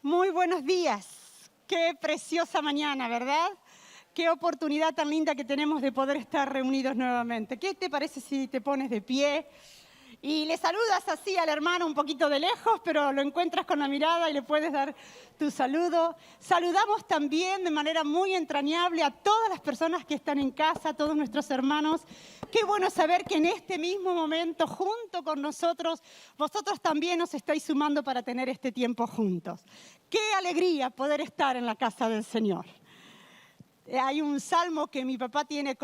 Muy buenos días. Qué preciosa mañana, ¿verdad? Qué oportunidad tan linda que tenemos de poder estar reunidos nuevamente. ¿Qué te parece si te pones de pie y le saludas así al hermano un poquito de lejos, pero lo encuentras con la mirada y le puedes dar tu saludo? Saludamos también de manera muy entrañable a todas las personas que están en casa, a todos nuestros hermanos. Qué bueno saber que en este mismo momento, junto con nosotros, vosotros también os estáis sumando para tener este tiempo juntos. Qué alegría poder estar en la casa del Señor. Hay un salmo que mi papá tiene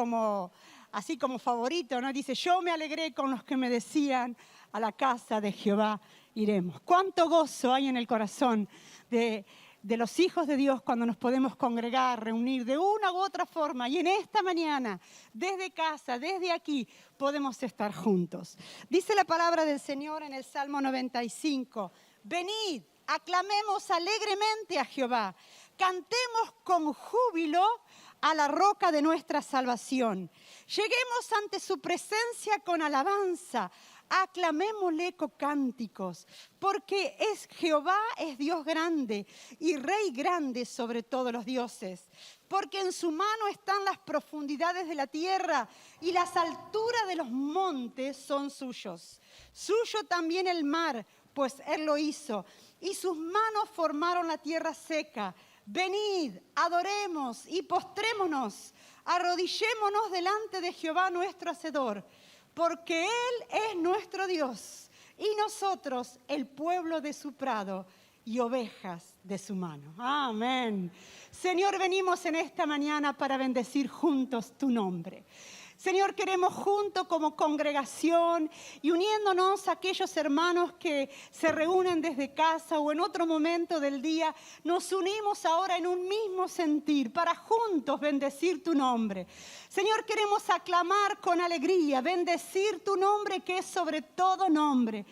así como favorito, ¿no? Dice: yo me alegré con los que me decían, a la casa de Jehová iremos. Cuánto gozo hay en el corazón de los hijos de Dios cuando nos podemos congregar, reunir de una u otra forma. Y en esta mañana, desde casa, desde aquí, podemos estar juntos. Dice la palabra del Señor en el Salmo 95. Venid, aclamemos alegremente a Jehová. Cantemos con júbilo a la roca de nuestra salvación. Lleguemos ante su presencia con alabanza. Aclamémosle con cánticos, porque Jehová es Dios grande y Rey grande sobre todos los dioses. Porque en su mano están las profundidades de la tierra y las alturas de los montes son suyos. Suyo también el mar, pues él lo hizo, y sus manos formaron la tierra seca. Venid, adoremos y postrémonos, arrodillémonos delante de Jehová nuestro Hacedor, porque Él es nuestro Dios y nosotros el pueblo de su prado y ovejas de su mano. Amén. Señor, venimos en esta mañana para bendecir juntos tu nombre. Señor, queremos juntos como congregación y uniéndonos a aquellos hermanos que se reúnen desde casa o en otro momento del día, nos unimos ahora en un mismo sentir para juntos bendecir tu nombre. Señor, queremos aclamar con alegría, bendecir tu nombre que es sobre todo nombre.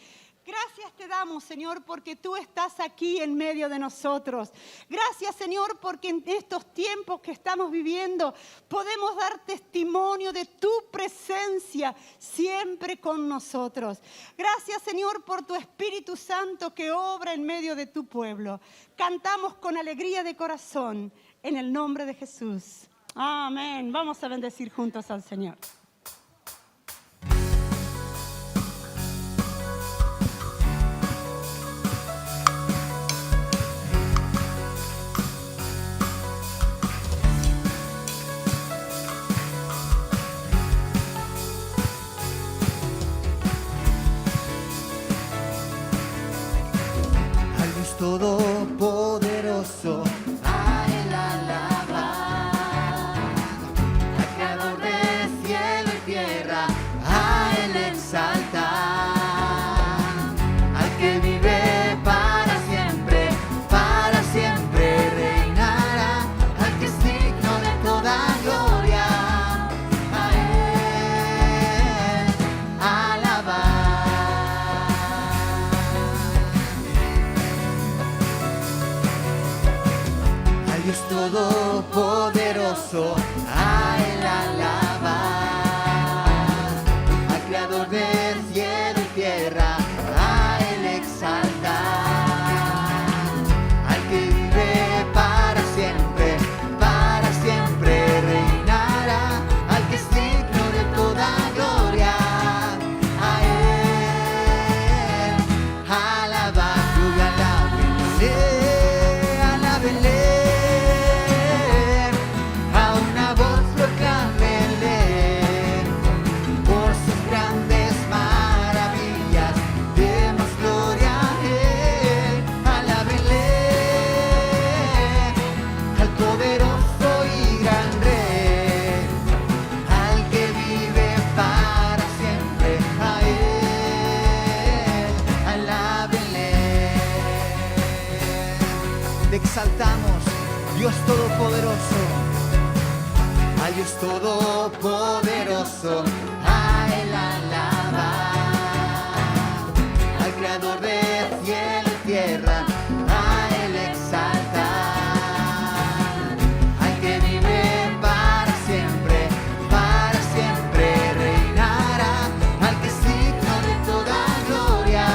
Gracias te damos, Señor, porque tú estás aquí en medio de nosotros. Gracias, Señor, porque en estos tiempos que estamos viviendo podemos dar testimonio de tu presencia siempre con nosotros. Gracias, Señor, por tu Espíritu Santo que obra en medio de tu pueblo. Cantamos con alegría de corazón en el nombre de Jesús. Amén. Vamos a bendecir juntos al Señor. Todopoderoso, a Él alabar, al Creador de cielo y tierra, a Él exaltar, al que vive para siempre reinará, al que es digno de toda gloria, a Él alabar. Dios todopoderoso, a Él alabar, al Creador del cielo y tierra, a Él exaltar, al que vive para siempre reinará, al que es digno de toda gloria, a Él alabar. Gloria, alábenle, alábenle. Te exaltamos, Dios Todopoderoso, al Dios Todopoderoso, a Él alabar, al Creador del cielo y tierra, a Él exaltar, al que vive para siempre reinará, al que es digno de toda gloria,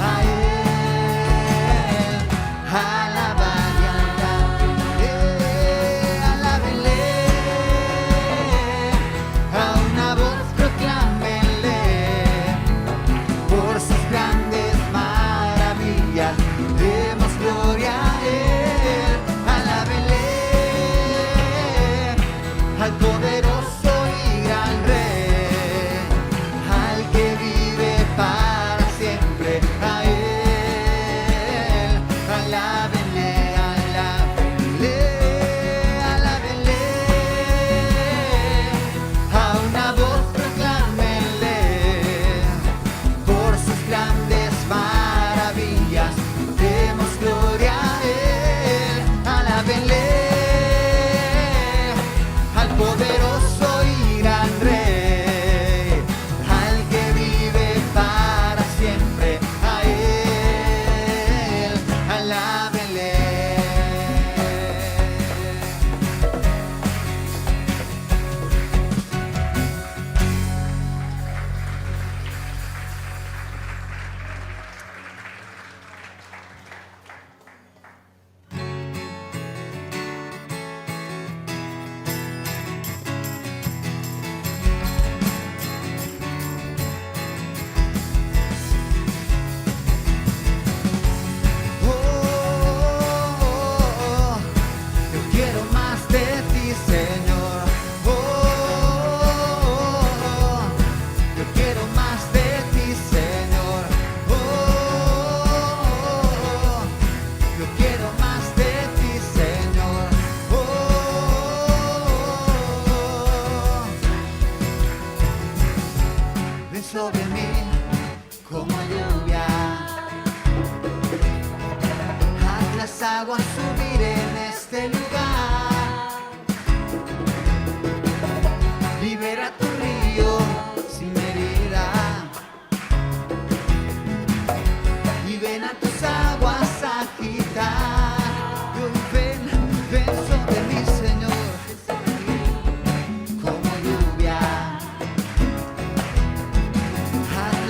a Él.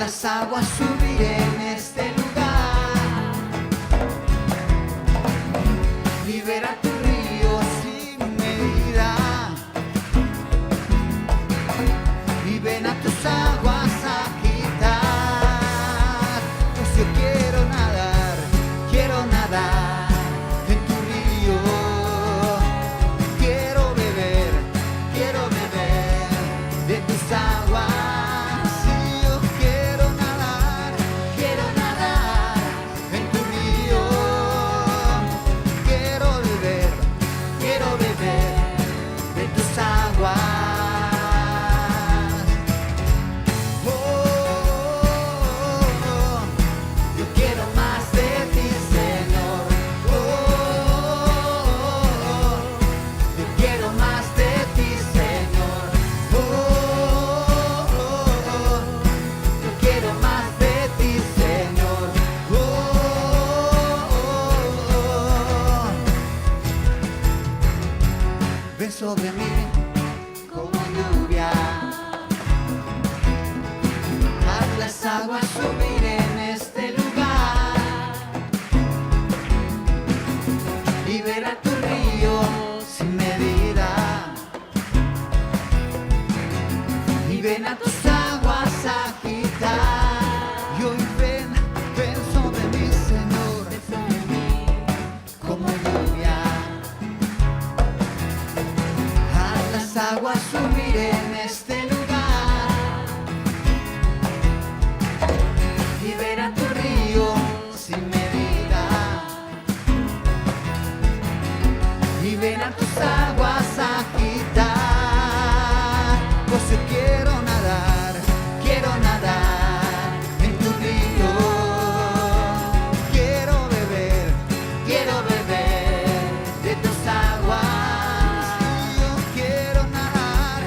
las aguas subiré en este lugar. Libera tu río sin medida y ven a tus aguas a agitar. Pues yo quiero nadar en tu río. Quiero beber de tus aguas. Sí, yo quiero nadar en tu río. Quiero beber de tus aguas. Oh, yo quiero más de ti, Señor. Oh, yo quiero más de ti, Señor. Oh, yo quiero más de ti, Señor. Oh, ven sobre mí como lluvia. Haz las aguas subir en este lugar. Libera tu río sin medida y ven a tus aguas a agitar. Y hoy ven sobre mí, Señor, como lluvia. Haz las aguas subir en este lugar. Libera tu río sin medida y ven a tus aguas a agitar. Pues yo quiero nadar en tu río. Quiero beber de tus aguas. Yo quiero nadar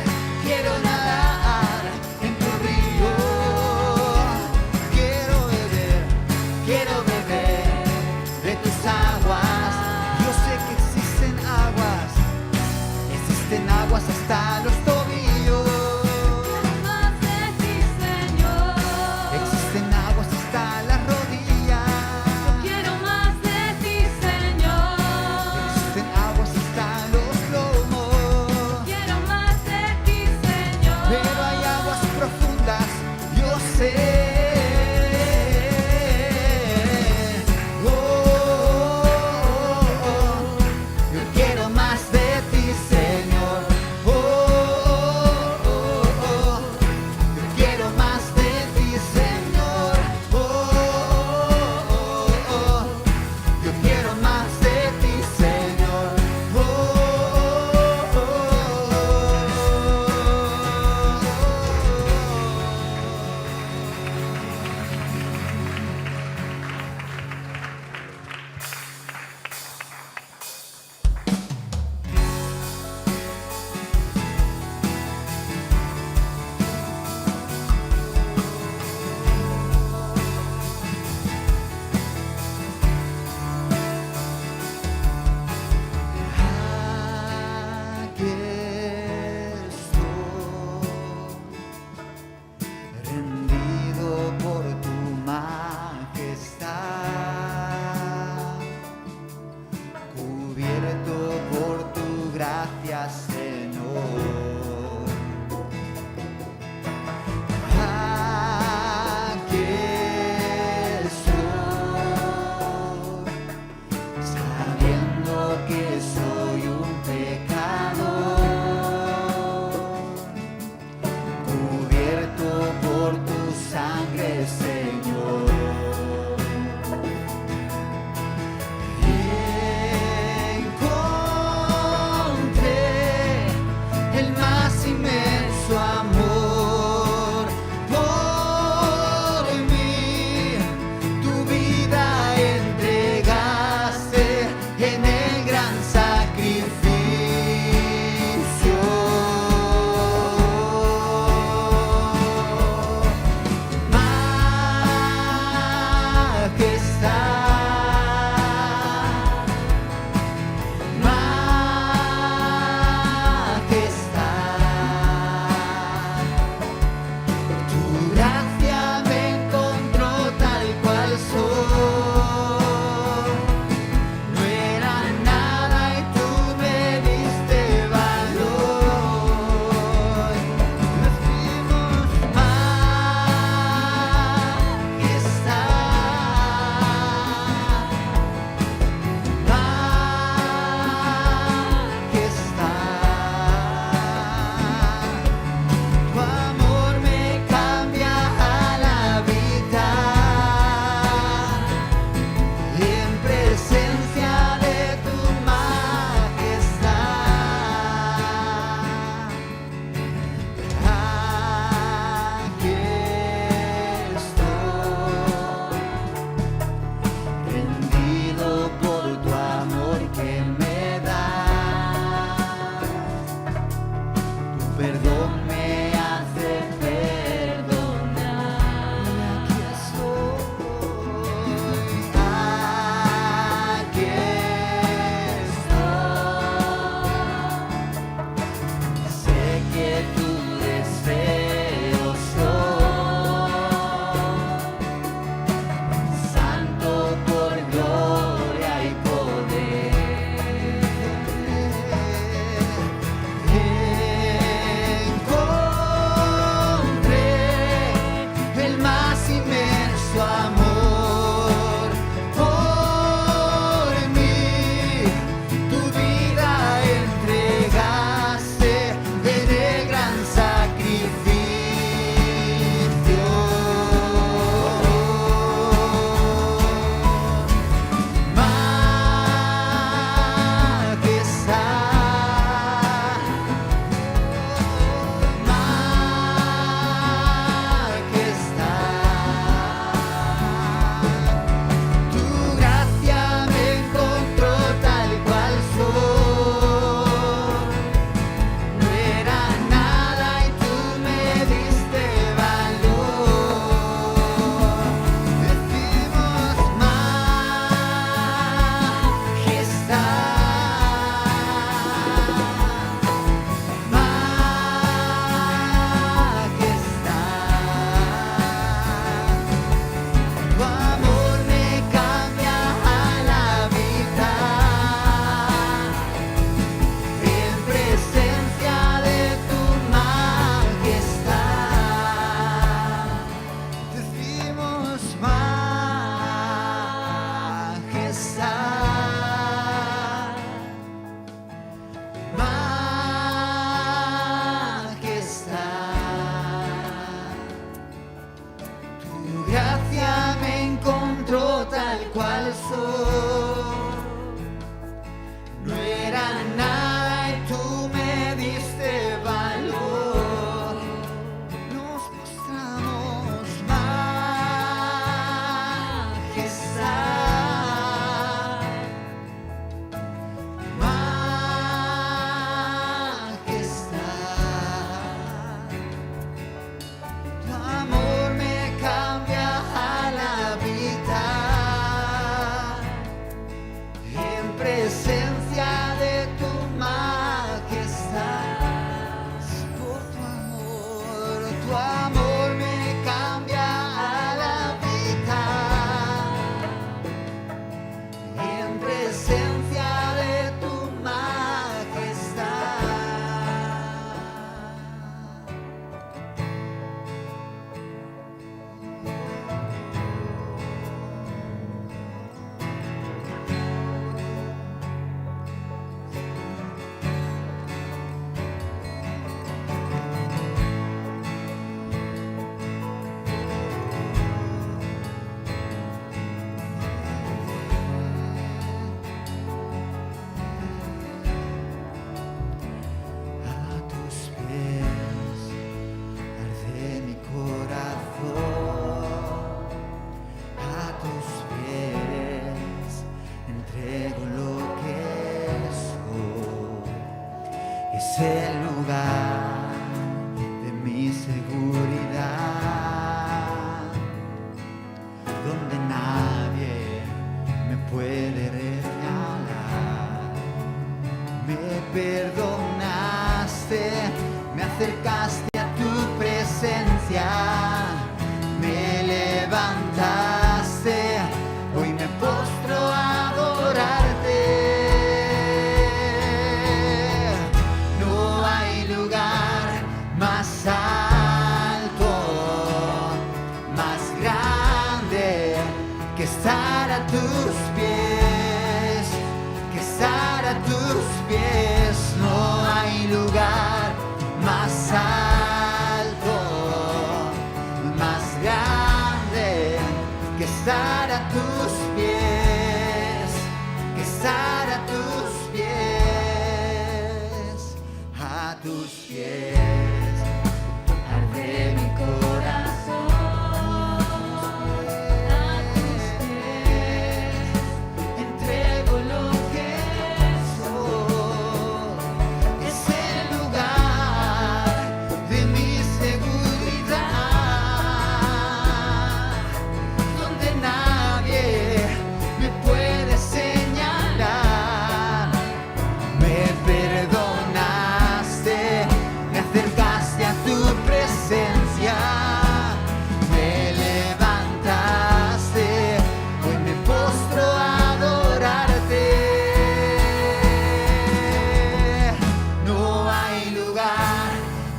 donde nadie me puede regalar. Me perdonaste, me acercaste a tu presencia, me levantaste, hoy me postro a adorarte. No hay lugar más alto, más grande que estar a tus pies, que estar a tus pies. No hay lugar más alto, más grande que estar a tus pies, que estar a tus pies, a tus pies. Arde mi corazón, a tus pies entrego lo que soy. Es el lugar de mi seguridad, donde nadie me puede señalar. Me perdonaste, me acercaste a tu presencia, me levantaste, hoy me postro a adorarte. No hay lugar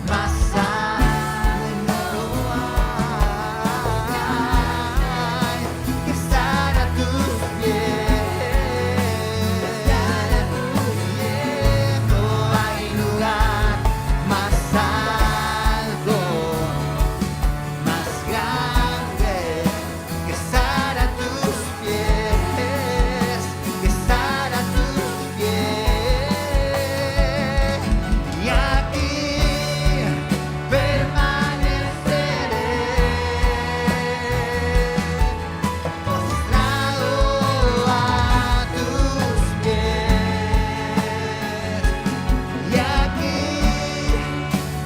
más alto, no hay que estar a tus pies, estar a tus pies. No hay lugar más alto, más grande que estar a tus pies, que estar a tus pies. Y aquí permaneceré, postrado a tus pies. Y aquí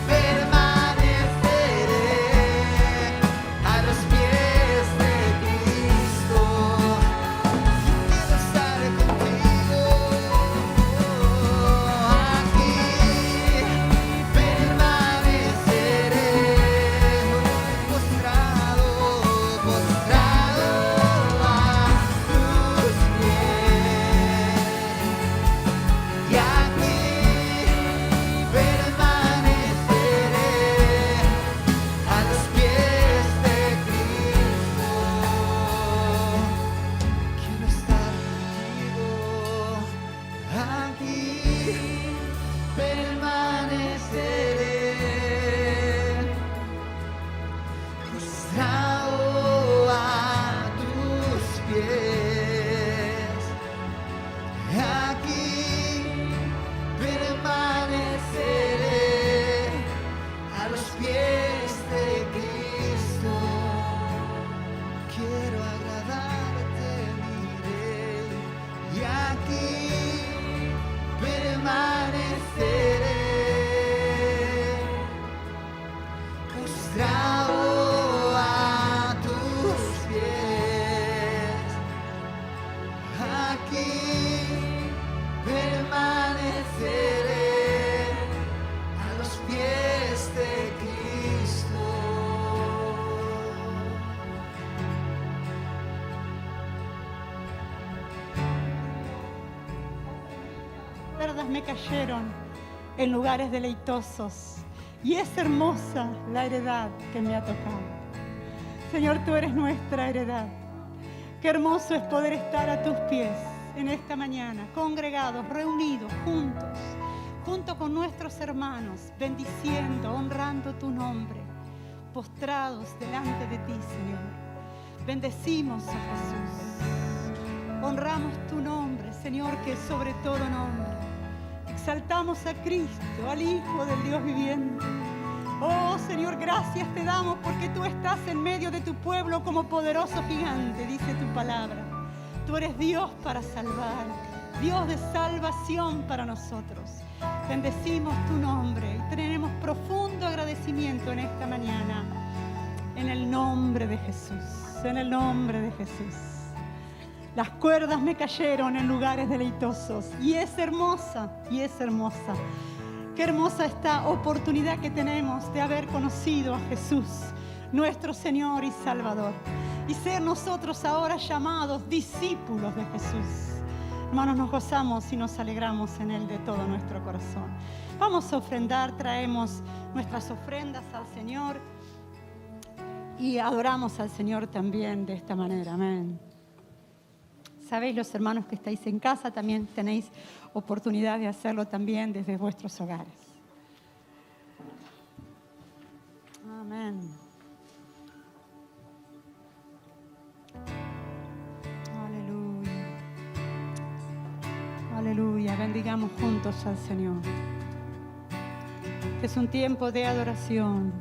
permaneceré a los pies de Cristo. Quiero estar contigo. Aquí permaneceré, postrado a tus pies. Y aquí permaneceré a los pies de Cristo. Quiero estar contigo. Aquí permaneceré, postrado a tus pies. Aquí permaneceré a los pies de Cristo. Quiero agradarte, mi Rey. Y aquí permaneceré, postrado a tus pies. Aquí permaneceré a los pies de Cristo. Verdas me cayeron en lugares deleitosos y es hermosa la heredad que me ha tocado. Señor, tú eres nuestra heredad. Qué hermoso es poder estar a tus pies en esta mañana, congregados, reunidos, junto con nuestros hermanos, bendiciendo, honrando tu nombre, postrados delante de ti, Señor. Bendecimos a Jesús. Honramos tu nombre, Señor, que es sobre todo nombre. Exaltamos a Cristo, al Hijo del Dios viviente. Oh, Señor, gracias te damos porque tú estás en medio de tu pueblo como poderoso gigante, dice tu palabra. Tú eres Dios para salvar, Dios de salvación para nosotros. Bendecimos tu nombre y tenemos profundo agradecimiento en esta mañana, en el nombre de Jesús. en el nombre de Jesús. Las cuerdas me cayeron en lugares deleitosos y es hermosa, y es hermosa. Qué hermosa esta oportunidad que tenemos de haber conocido a Jesús, nuestro Señor y Salvador, y ser nosotros ahora llamados discípulos de Jesús. Hermanos, nos gozamos y nos alegramos en Él de todo nuestro corazón. Vamos a ofrendar, traemos nuestras ofrendas al Señor y adoramos al Señor también de esta manera. Amén. Sabéis, los hermanos que estáis en casa, también tenéis oportunidad de hacerlo también desde vuestros hogares. Amén. Aleluya. Aleluya. Bendigamos juntos al Señor. Es un tiempo de adoración,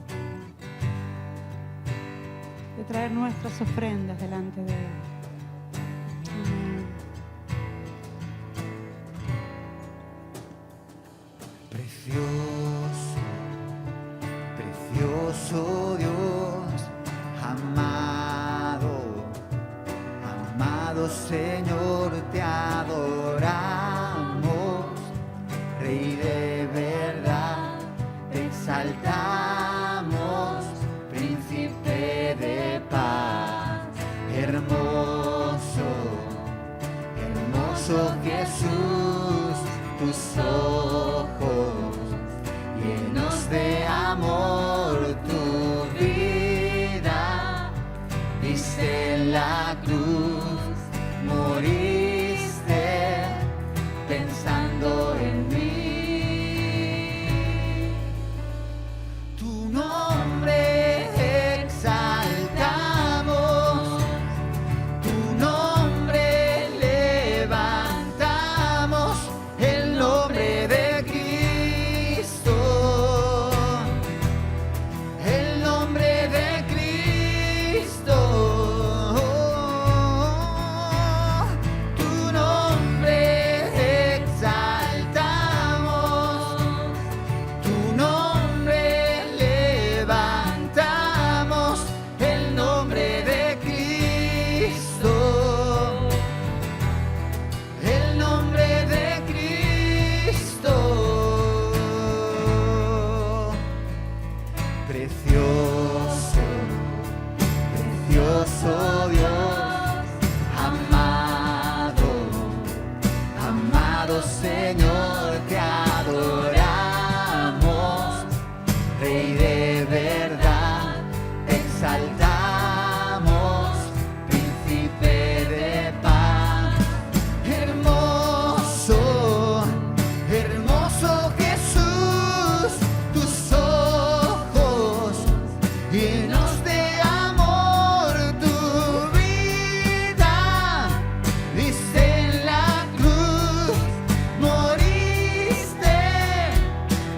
de traer nuestras ofrendas delante de Él. Amén. Precioso, precioso Dios, amado, amado Señor, te adoramos, Rey de verdad, te exaltamos, Príncipe de paz, hermoso, hermoso Jesús, tus ojos llenos de amor, tu vida diste en la cruz, moriste pensando en mí. Tu nombre exaltamos, tu nombre levantamos, el nombre de Cristo, el nombre de Cristo. Tu nombre exaltamos, tu nombre levantamos, el nombre de Cristo, el nombre de Cristo. Precioso, precioso Dios, amado, amado Señor, te adoramos, Rey de verdad, te exaltamos, Príncipe de paz, hermoso, hermoso Jesús, tus ojos llenos de amor, tu vida diste en la cruz, moriste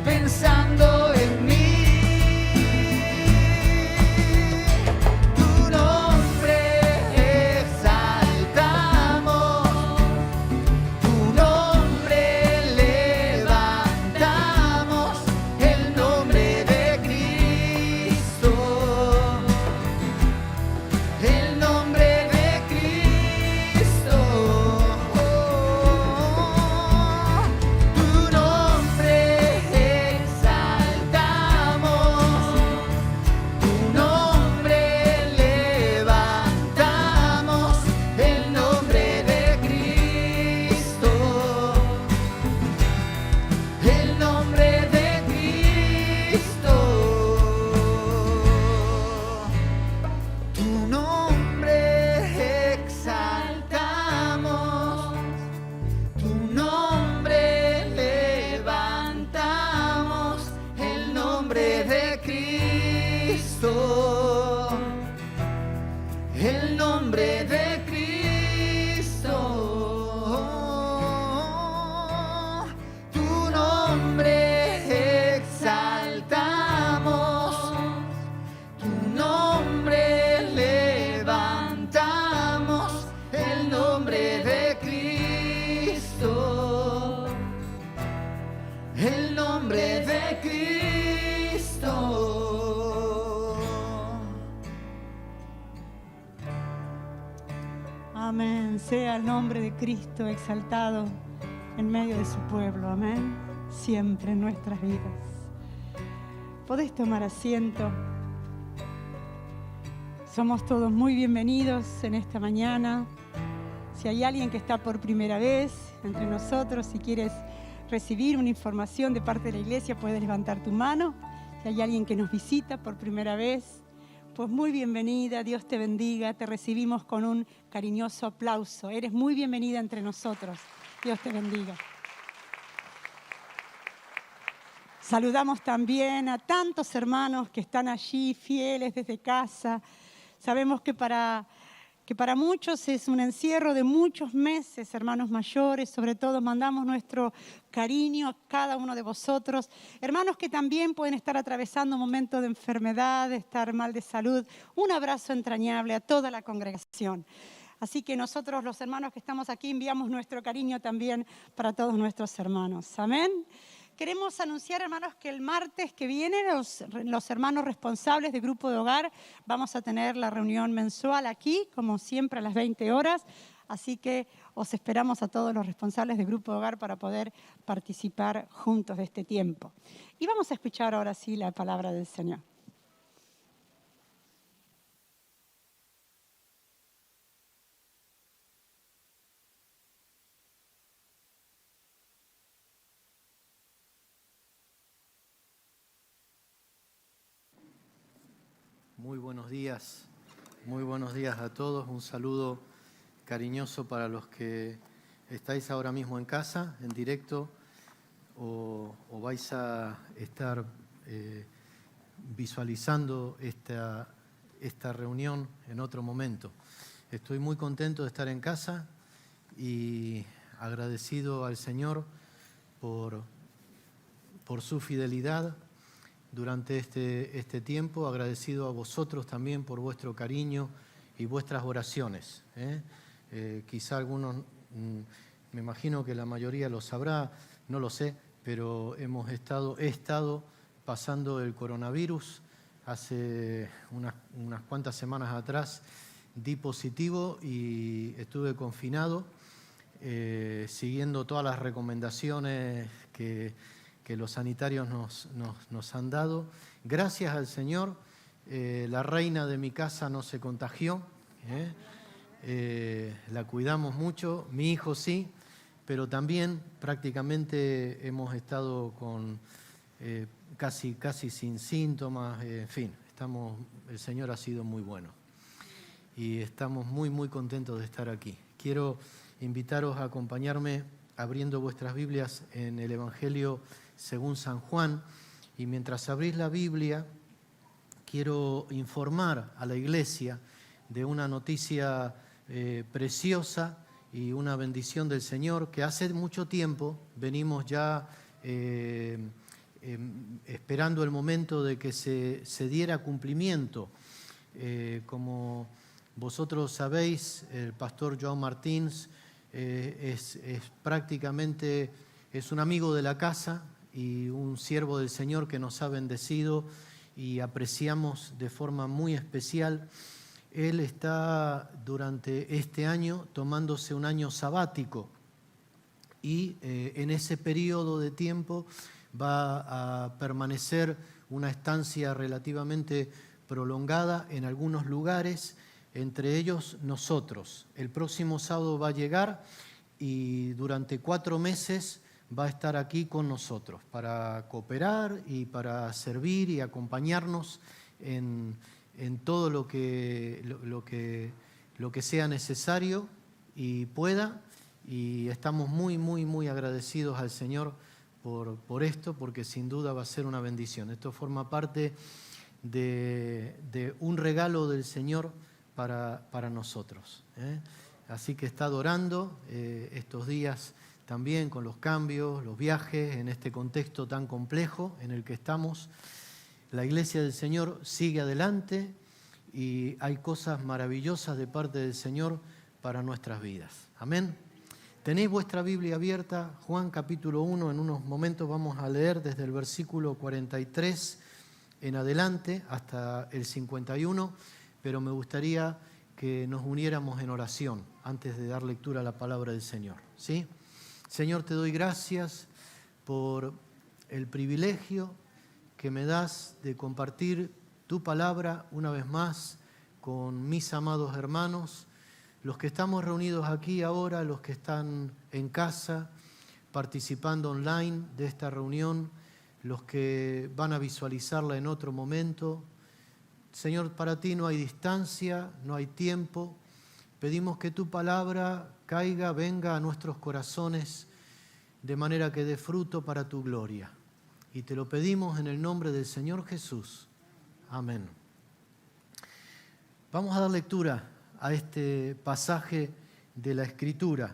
pensando en mí. Tu nombre exaltamos, tu nombre levantamos, el nombre de Cristo, el nombre de Cristo. Tu nombre exaltamos, tu nombre levantamos, el nombre de Cristo, el nombre de Cristo. Tu nombre exaltamos, tu nombre levantamos, el nombre de Cristo, el nombre de Cristo. Tu nombre exaltamos, tu nombre levantamos, el nombre de Cristo, el nombre de Cristo. Amén. Sea el nombre de Cristo exaltado en medio de su pueblo. Amén. Siempre en nuestras vidas. Podés tomar asiento. Somos todos muy bienvenidos en esta mañana. Si hay alguien que está por primera vez entre nosotros, si quieres recibir una información de parte de la iglesia, puedes levantar tu mano. Si hay alguien que nos visita por primera vez, pues muy bienvenida, Dios te bendiga, te recibimos con un cariñoso aplauso. Eres muy bienvenida entre nosotros. Dios te bendiga. Saludamos también a tantos hermanos que están allí, fieles desde casa. Sabemos que para muchos es un encierro de muchos meses, hermanos mayores. Sobre todo mandamos nuestro cariño a cada uno de vosotros. Hermanos que también pueden estar atravesando un momento de enfermedad, de estar mal de salud. Un abrazo entrañable a toda la congregación. Así que nosotros, los hermanos que estamos aquí, enviamos nuestro cariño también para todos nuestros hermanos. Amén. Queremos anunciar, hermanos, que el martes que viene los hermanos responsables de Grupo de Hogar vamos a tener la reunión mensual aquí, como siempre, a las 20 horas. Así que os esperamos a todos los responsables de Grupo de Hogar para poder participar juntos de este tiempo. Y vamos a escuchar ahora sí la palabra del Señor. Muy buenos días a todos. Un saludo cariñoso para los que estáis ahora mismo en casa, en directo, o vais a estar visualizando esta reunión en otro momento. Estoy muy contento de estar en casa y agradecido al Señor por su fidelidad durante este tiempo, agradecido a vosotros también por vuestro cariño y vuestras oraciones. Quizá algunos, me imagino que la mayoría lo sabrá, no lo sé, pero he estado pasando el coronavirus. Hace unas cuantas semanas atrás di positivo y estuve confinado, siguiendo todas las recomendaciones que los sanitarios nos han dado. Gracias al Señor, la reina de mi casa no se contagió, la cuidamos mucho, mi hijo sí, pero también prácticamente hemos estado con casi sin síntomas, en fin, el Señor ha sido muy bueno y estamos muy contentos de estar aquí. Quiero invitaros a acompañarme abriendo vuestras Biblias en el Evangelio según San Juan, y mientras abrís la Biblia quiero informar a la iglesia de una noticia preciosa y una bendición del Señor que hace mucho tiempo venimos ya esperando el momento de que se diera cumplimiento. Como vosotros sabéis, el pastor João Martins es prácticamente un amigo de la casa y un siervo del Señor que nos ha bendecido y apreciamos de forma muy especial. Él está durante este año tomándose un año sabático y en ese periodo de tiempo va a permanecer una estancia relativamente prolongada en algunos lugares, entre ellos nosotros. El próximo sábado va a llegar y durante 4 meses va a estar aquí con nosotros para cooperar y para servir y acompañarnos en todo lo que sea necesario y pueda. Y estamos muy agradecidos al Señor por esto, porque sin duda va a ser una bendición. Esto forma parte de un regalo del Señor para nosotros. Así que está orando estos días también con los cambios, los viajes, en este contexto tan complejo en el que estamos. La Iglesia del Señor sigue adelante y hay cosas maravillosas de parte del Señor para nuestras vidas. Amén. Tenéis vuestra Biblia abierta, Juan capítulo 1, en unos momentos vamos a leer desde el versículo 43 en adelante hasta el 51, pero me gustaría que nos uniéramos en oración antes de dar lectura a la palabra del Señor. ¿Sí? Señor, te doy gracias por el privilegio que me das de compartir tu palabra una vez más con mis amados hermanos, los que estamos reunidos aquí ahora, los que están en casa, participando online de esta reunión, los que van a visualizarla en otro momento. Señor, para ti no hay distancia, no hay tiempo. Pedimos que tu palabra caiga, venga a nuestros corazones de manera que dé fruto para tu gloria. Y te lo pedimos en el nombre del Señor Jesús. Amén. Vamos a dar lectura a este pasaje de la Escritura.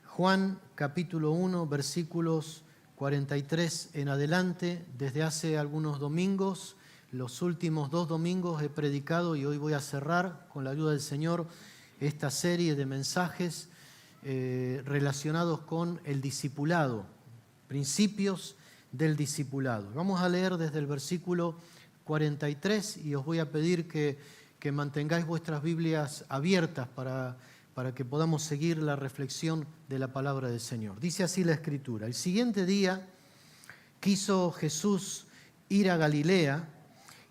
Juan capítulo 1, versículos 43 en adelante. Desde hace algunos domingos, los últimos 2 domingos he predicado y hoy voy a cerrar con la ayuda del Señor esta serie de mensajes relacionados con el discipulado, principios del discipulado. Vamos a leer desde el versículo 43 y os voy a pedir que mantengáis vuestras Biblias abiertas para que podamos seguir la reflexión de la palabra del Señor. Dice así la Escritura: el siguiente día quiso Jesús ir a Galilea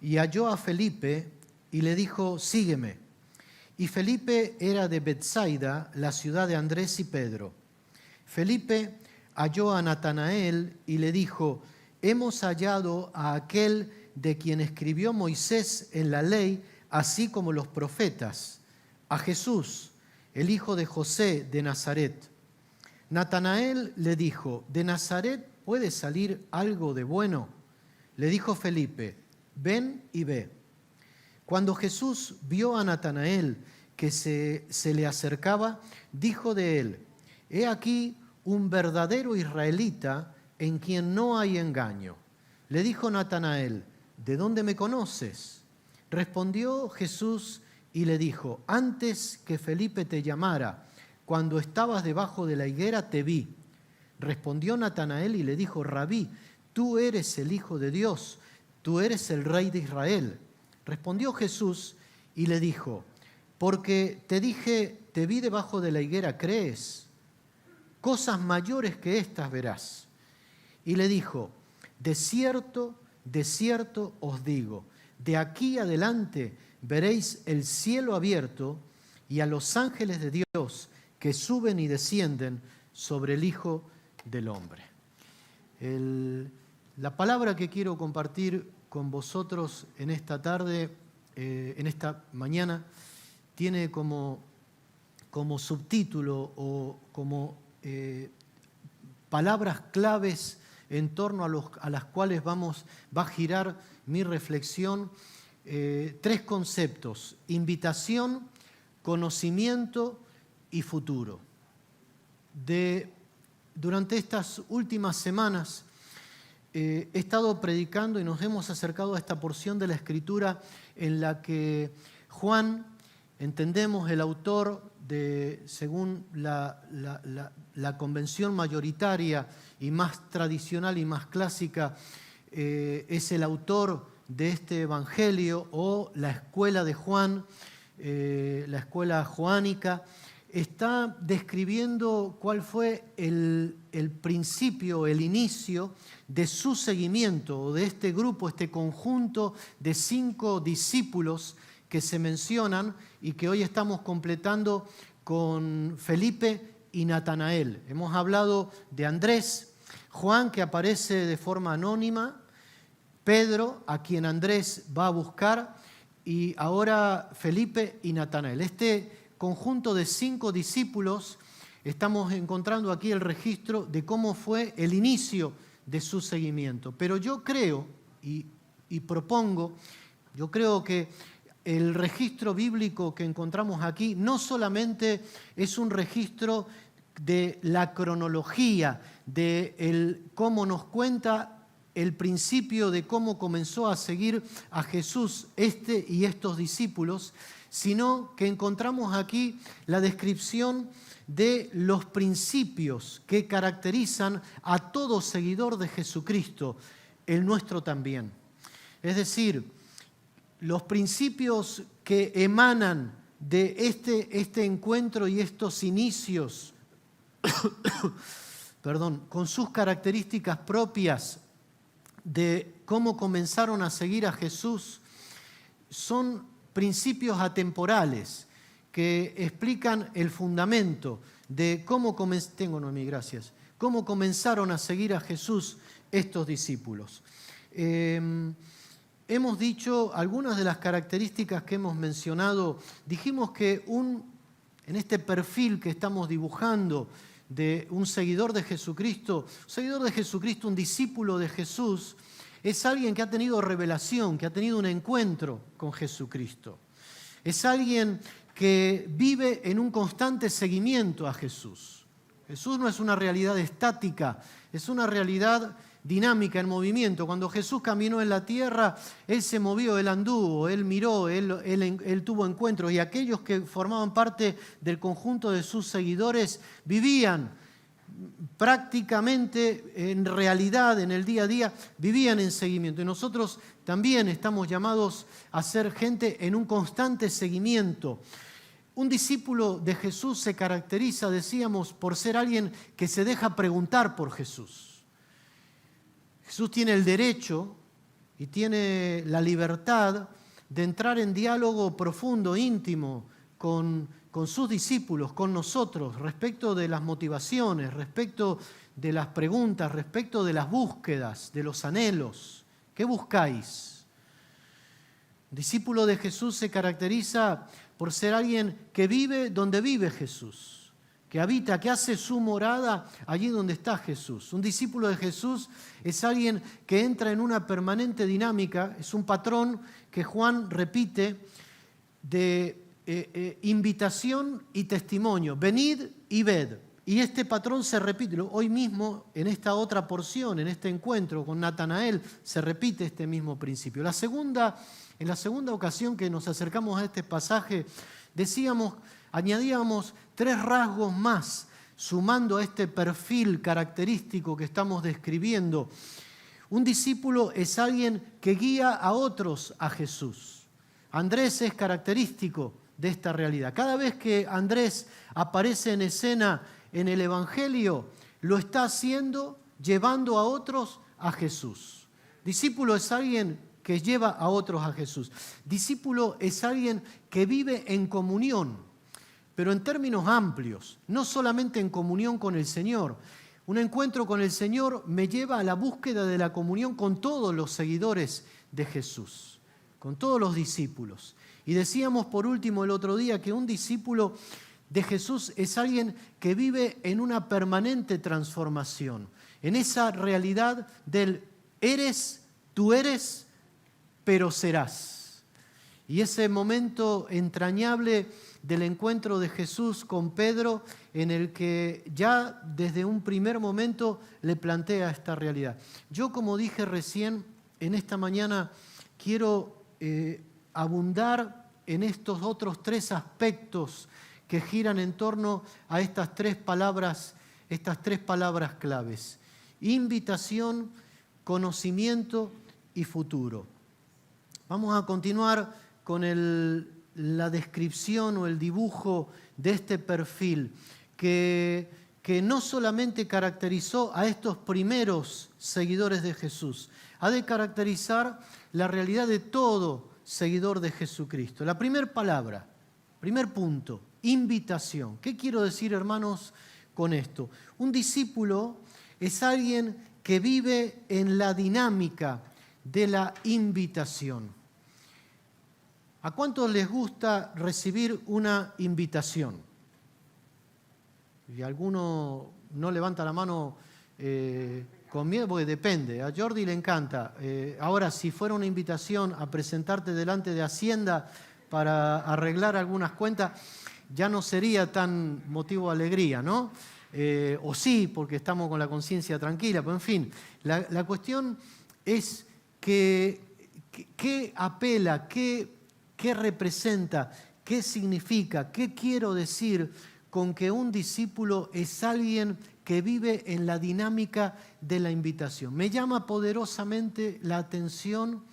y halló a Felipe y le dijo: sígueme. Y Felipe era de Betsaida, la ciudad de Andrés y Pedro. Felipe halló a Natanael y le dijo: hemos hallado a aquel de quien escribió Moisés en la ley, así como los profetas, a Jesús, el hijo de José de Nazaret. Natanael le dijo: ¿de Nazaret puede salir algo de bueno? Le dijo Felipe: ven y ve. Cuando Jesús vio a Natanael que se le acercaba, dijo de él: he aquí un verdadero israelita en quien no hay engaño. Le dijo Natanael: ¿de dónde me conoces? Respondió Jesús y le dijo: antes que Felipe te llamara, cuando estabas debajo de la higuera, te vi. Respondió Natanael y le dijo: Rabí, tú eres el Hijo de Dios, tú eres el Rey de Israel. Respondió Jesús y le dijo: porque te dije, te vi debajo de la higuera, ¿crees? Cosas mayores que estas verás. Y le dijo: de cierto os digo, de aquí adelante veréis el cielo abierto y a los ángeles de Dios que suben y descienden sobre el Hijo del Hombre. La palabra que quiero compartir con vosotros en esta tarde, en esta mañana, tiene como subtítulo o como palabras claves en torno a las cuales va a girar mi reflexión, 3 conceptos: invitación, conocimiento y futuro. Durante estas últimas semanas he estado predicando y nos hemos acercado a esta porción de la Escritura en la que Juan, entendemos, el autor según la convención mayoritaria y más tradicional y más clásica, es el autor de este evangelio o la escuela de Juan, la escuela joánica, está describiendo cuál fue el principio, el inicio de su seguimiento, o de este grupo, este conjunto de 5 discípulos que se mencionan y que hoy estamos completando con Felipe y Natanael. Hemos hablado de Andrés, Juan, que aparece de forma anónima, Pedro, a quien Andrés va a buscar, y ahora Felipe y Natanael. Este conjunto de 5 discípulos, estamos encontrando aquí el registro de cómo fue el inicio de su seguimiento. Pero yo creo y propongo, yo creo que el registro bíblico que encontramos aquí no solamente es un registro de la cronología, de cómo nos cuenta el principio de cómo comenzó a seguir a Jesús y estos discípulos, sino que encontramos aquí la descripción de los principios que caracterizan a todo seguidor de Jesucristo, el nuestro también. Es decir, los principios que emanan de este encuentro y estos inicios, perdón, con sus características propias de cómo comenzaron a seguir a Jesús, son principios atemporales que explican el fundamento de cómo comenzaron a seguir a Jesús estos discípulos. Hemos dicho algunas de las características que hemos mencionado. Dijimos que en este perfil que estamos dibujando de un seguidor de Jesucristo, un discípulo de Jesús, es alguien que ha tenido revelación, que ha tenido un encuentro con Jesucristo. Es alguien que vive en un constante seguimiento a Jesús. Jesús no es una realidad estática, es una realidad dinámica, en movimiento. Cuando Jesús caminó en la tierra, Él se movió, Él anduvo, Él miró, Él tuvo encuentros, y aquellos que formaban parte del conjunto de sus seguidores vivían prácticamente en realidad, en el día a día, vivían en seguimiento. Y nosotros también estamos llamados a ser gente en un constante seguimiento. Un discípulo de Jesús se caracteriza, decíamos, por ser alguien que se deja preguntar por Jesús. Jesús tiene el derecho y tiene la libertad de entrar en diálogo profundo, íntimo, con sus discípulos, con nosotros, respecto de las motivaciones, respecto de las preguntas, respecto de las búsquedas, de los anhelos. ¿Qué buscáis? El discípulo de Jesús se caracteriza por ser alguien que vive donde vive Jesús, que habita, que hace su morada allí donde está Jesús. Un discípulo de Jesús es alguien que entra en una permanente dinámica, es un patrón que Juan repite de invitación y testimonio, venid y ved. Y este patrón se repite, hoy mismo en esta otra porción, en este encuentro con Natanael, se repite este mismo principio. En la segunda ocasión que nos acercamos a este pasaje, añadíamos 3 rasgos más, sumando a este perfil característico que estamos describiendo. Un discípulo es alguien que guía a otros a Jesús. Andrés es característico de esta realidad. Cada vez que Andrés aparece en escena en el Evangelio, lo está haciendo llevando a otros a Jesús. Discípulo es alguien que lleva a otros a Jesús. Discípulo es alguien que vive en comunión, pero en términos amplios, no solamente en comunión con el Señor. Un encuentro con el Señor me lleva a la búsqueda de la comunión con todos los seguidores de Jesús, con todos los discípulos. Y decíamos por último el otro día que un discípulo de Jesús es alguien que vive en una permanente transformación, en esa realidad del tú eres, pero serás. Y ese momento entrañable del encuentro de Jesús con Pedro, en el que ya desde un primer momento le plantea esta realidad. Yo, como dije recién, en esta mañana quiero abundar en estos otros 3 aspectos que giran en torno a estas 3 palabras claves: invitación, conocimiento y futuro. Vamos a continuar con la descripción o el dibujo de este perfil que no solamente caracterizó a estos primeros seguidores de Jesús, ha de caracterizar la realidad de todo seguidor de Jesucristo. La primera palabra, primer punto, invitación. ¿Qué quiero decir, hermanos, con esto? Un discípulo es alguien que vive en la dinámica de la invitación. ¿A cuántos les gusta recibir una invitación? Y alguno no levanta la mano con miedo, porque depende. A Jordi le encanta. Ahora, si fuera una invitación a presentarte delante de Hacienda para arreglar algunas cuentas, ya no sería tan motivo de alegría, ¿no? O sí, porque estamos con la conciencia tranquila, pero en fin, la cuestión es qué apela, qué representa, qué significa, qué quiero decir con que un discípulo es alguien que vive en la dinámica de la invitación. Me llama poderosamente la atención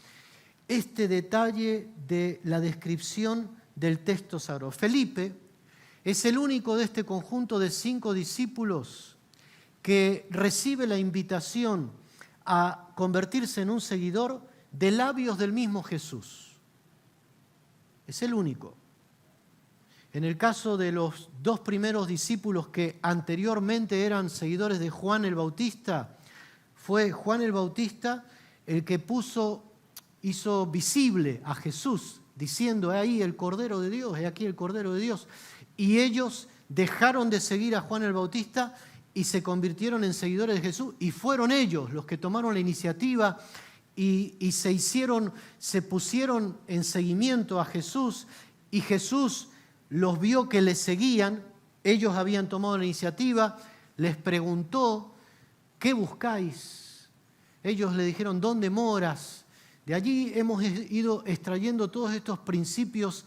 este detalle de la descripción del texto sagrado. Felipe es el único de este conjunto de 5 discípulos que recibe la invitación a convertirse en un seguidor de labios del mismo Jesús. Es el único. En el caso de los 2 primeros discípulos que anteriormente eran seguidores de Juan el Bautista, fue Juan el Bautista el que hizo visible a Jesús, diciendo: "He ahí el Cordero de Dios, he aquí el Cordero de Dios". Y ellos dejaron de seguir a Juan el Bautista y se convirtieron en seguidores de Jesús, y fueron ellos los que tomaron la iniciativa y se pusieron en seguimiento a Jesús, y Jesús los vio que le seguían. Ellos habían tomado la iniciativa, les preguntó: ¿qué buscáis? Ellos le dijeron: ¿dónde moras? De allí hemos ido extrayendo todos estos principios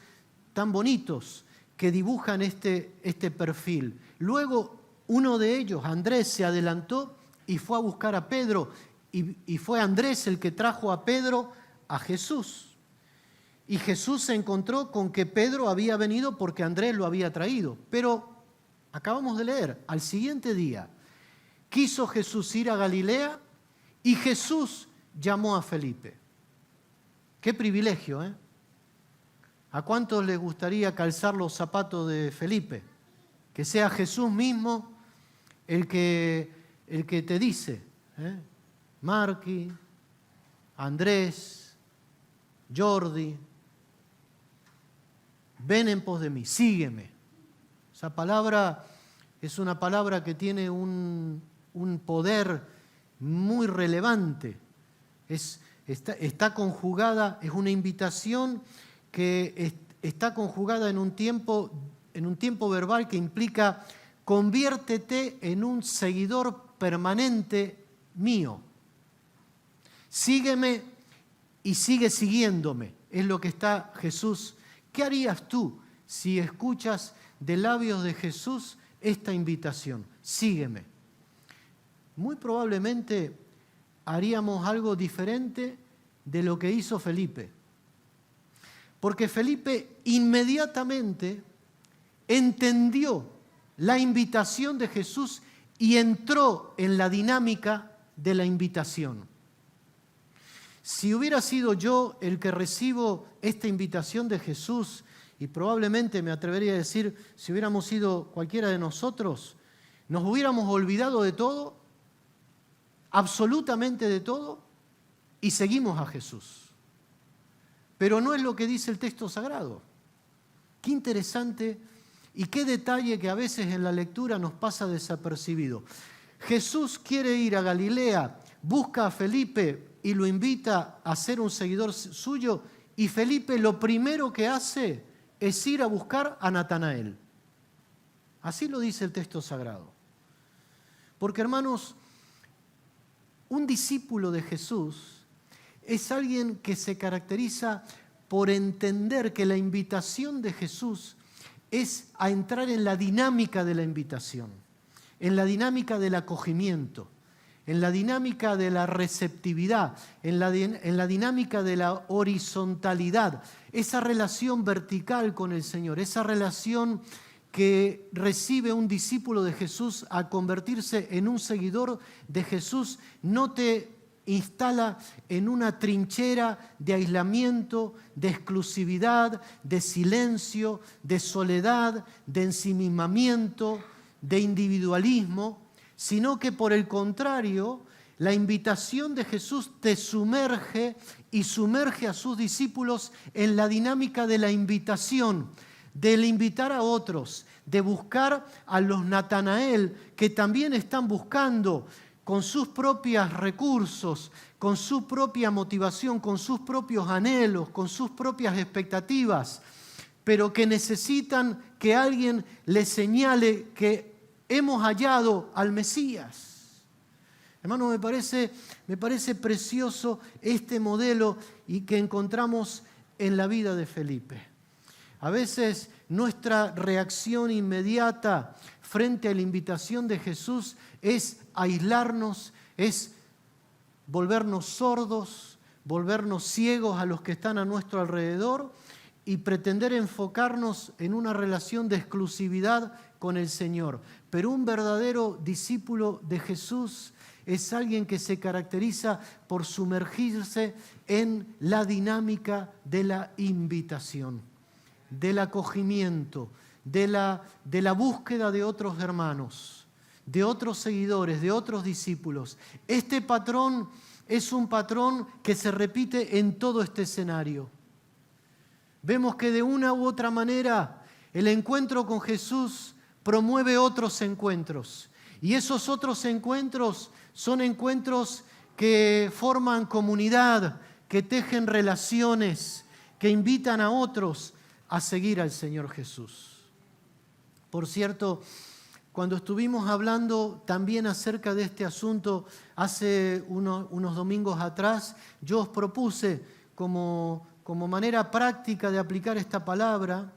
tan bonitos que dibujan este perfil. Luego uno de ellos, Andrés, se adelantó y fue a buscar a Pedro, y fue Andrés el que trajo a Pedro a Jesús. Y Jesús se encontró con que Pedro había venido porque Andrés lo había traído. Pero acabamos de leer, al siguiente día quiso Jesús ir a Galilea y Jesús llamó a Felipe. Qué privilegio, ¿eh? ¿A cuántos les gustaría calzar los zapatos de Felipe? Que sea Jesús mismo el que te dice, Marqui, Andrés, Jordi, ven en pos de mí, sígueme. Esa palabra es una palabra que tiene un poder muy relevante. Está conjugada, es una invitación que está conjugada en un tiempo verbal que implica: conviértete en un seguidor permanente mío. Sígueme y sigue siguiéndome. Es lo que está Jesús. ¿Qué harías tú si escuchas de labios de Jesús esta invitación? Sígueme. Muy probablemente haríamos algo diferente de lo que hizo Felipe. Porque Felipe inmediatamente entendió la invitación de Jesús y entró en la dinámica de la invitación. Si hubiera sido yo el que recibo esta invitación de Jesús, y probablemente me atrevería a decir, si hubiéramos sido cualquiera de nosotros, nos hubiéramos olvidado de todo, absolutamente de todo, y seguimos a Jesús. Pero no es lo que dice el texto sagrado. Qué interesante y qué detalle que a veces en la lectura nos pasa desapercibido. Jesús quiere ir a Galilea, busca a Felipe y lo invita a ser un seguidor suyo, y Felipe lo primero que hace es ir a buscar a Natanael. Así lo dice el texto sagrado. Porque, hermanos, un discípulo de Jesús es alguien que se caracteriza por entender que la invitación de Jesús es a entrar en la dinámica de la invitación, en la dinámica del acogimiento, en la dinámica de la receptividad, en la dinámica de la horizontalidad, esa relación vertical con el Señor, esa relación que recibe un discípulo de Jesús a convertirse en un seguidor de Jesús. No te instala en una trinchera de aislamiento, de exclusividad, de silencio, de soledad, de ensimismamiento, de individualismo, sino que por el contrario, la invitación de Jesús te sumerge y sumerge a sus discípulos en la dinámica de la invitación, del invitar a otros, de buscar a los Natanael que también están buscando con sus propios recursos, con su propia motivación, con sus propios anhelos, con sus propias expectativas, pero que necesitan que alguien les señale que hemos hallado al Mesías. Hermano, me parece precioso este modelo y que encontramos en la vida de Felipe. A veces nuestra reacción inmediata frente a la invitación de Jesús es aislarnos, es volvernos sordos, volvernos ciegos a los que están a nuestro alrededor y pretender enfocarnos en una relación de exclusividad con el Señor. Pero un verdadero discípulo de Jesús es alguien que se caracteriza por sumergirse en la dinámica de la invitación, del acogimiento, de la búsqueda de otros hermanos, de otros seguidores, de otros discípulos. Este patrón es un patrón que se repite en todo este escenario. Vemos que de una u otra manera el encuentro con Jesús promueve otros encuentros. Y esos otros encuentros son encuentros que forman comunidad, que tejen relaciones, que invitan a otros a seguir al Señor Jesús. Por cierto, cuando estuvimos hablando también acerca de este asunto hace unos domingos atrás, yo os propuse como manera práctica de aplicar esta palabra,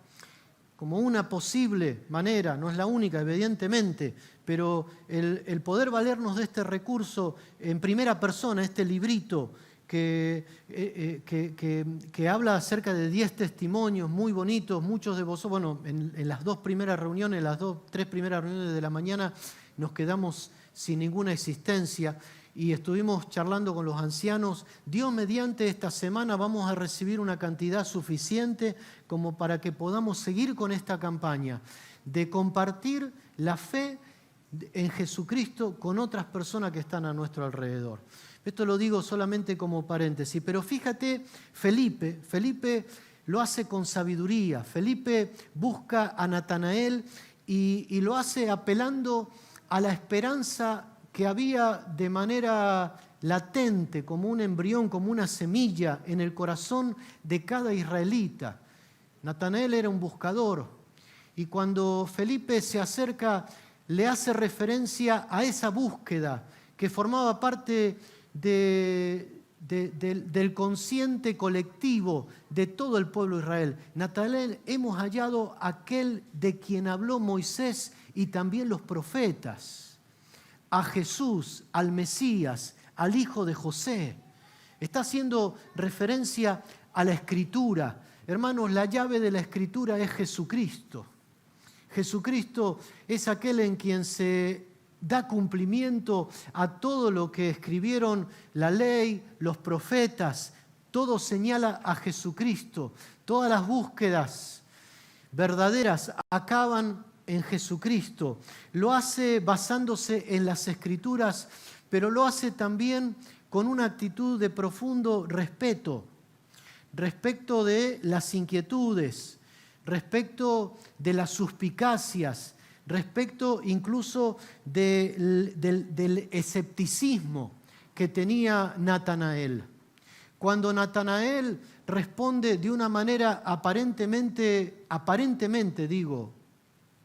como una posible manera, no es la única evidentemente, pero el poder valernos de este recurso en primera persona, este librito que habla acerca de 10 testimonios muy bonitos, muchos de vosotros, bueno, en las 3 primeras reuniones de la mañana nos quedamos sin ninguna existencia y estuvimos charlando con los ancianos. Dios mediante esta semana vamos a recibir una cantidad suficiente como para que podamos seguir con esta campaña de compartir la fe en Jesucristo con otras personas que están a nuestro alrededor. Esto lo digo solamente como paréntesis, pero fíjate, Felipe lo hace con sabiduría. Felipe busca a Natanael y lo hace apelando a la esperanza que había de manera latente, como un embrión, como una semilla en el corazón de cada israelita. Natanael era un buscador y cuando Felipe se acerca le hace referencia a esa búsqueda que formaba parte del consciente colectivo de todo el pueblo de Israel. Natanael, hemos hallado aquel de quien habló Moisés y también los profetas, a Jesús, al Mesías, al hijo de José. Está haciendo referencia a la Escritura. Hermanos, la llave de la Escritura es Jesucristo. Jesucristo es aquel en quien se da cumplimiento a todo lo que escribieron la ley, los profetas. Todo señala a Jesucristo. Todas las búsquedas verdaderas acaban en Jesucristo. Lo hace basándose en las Escrituras, pero lo hace también con una actitud de profundo respeto, respecto de las inquietudes, respecto de las suspicacias, respecto incluso del escepticismo que tenía Natanael. Cuando Natanael responde de una manera aparentemente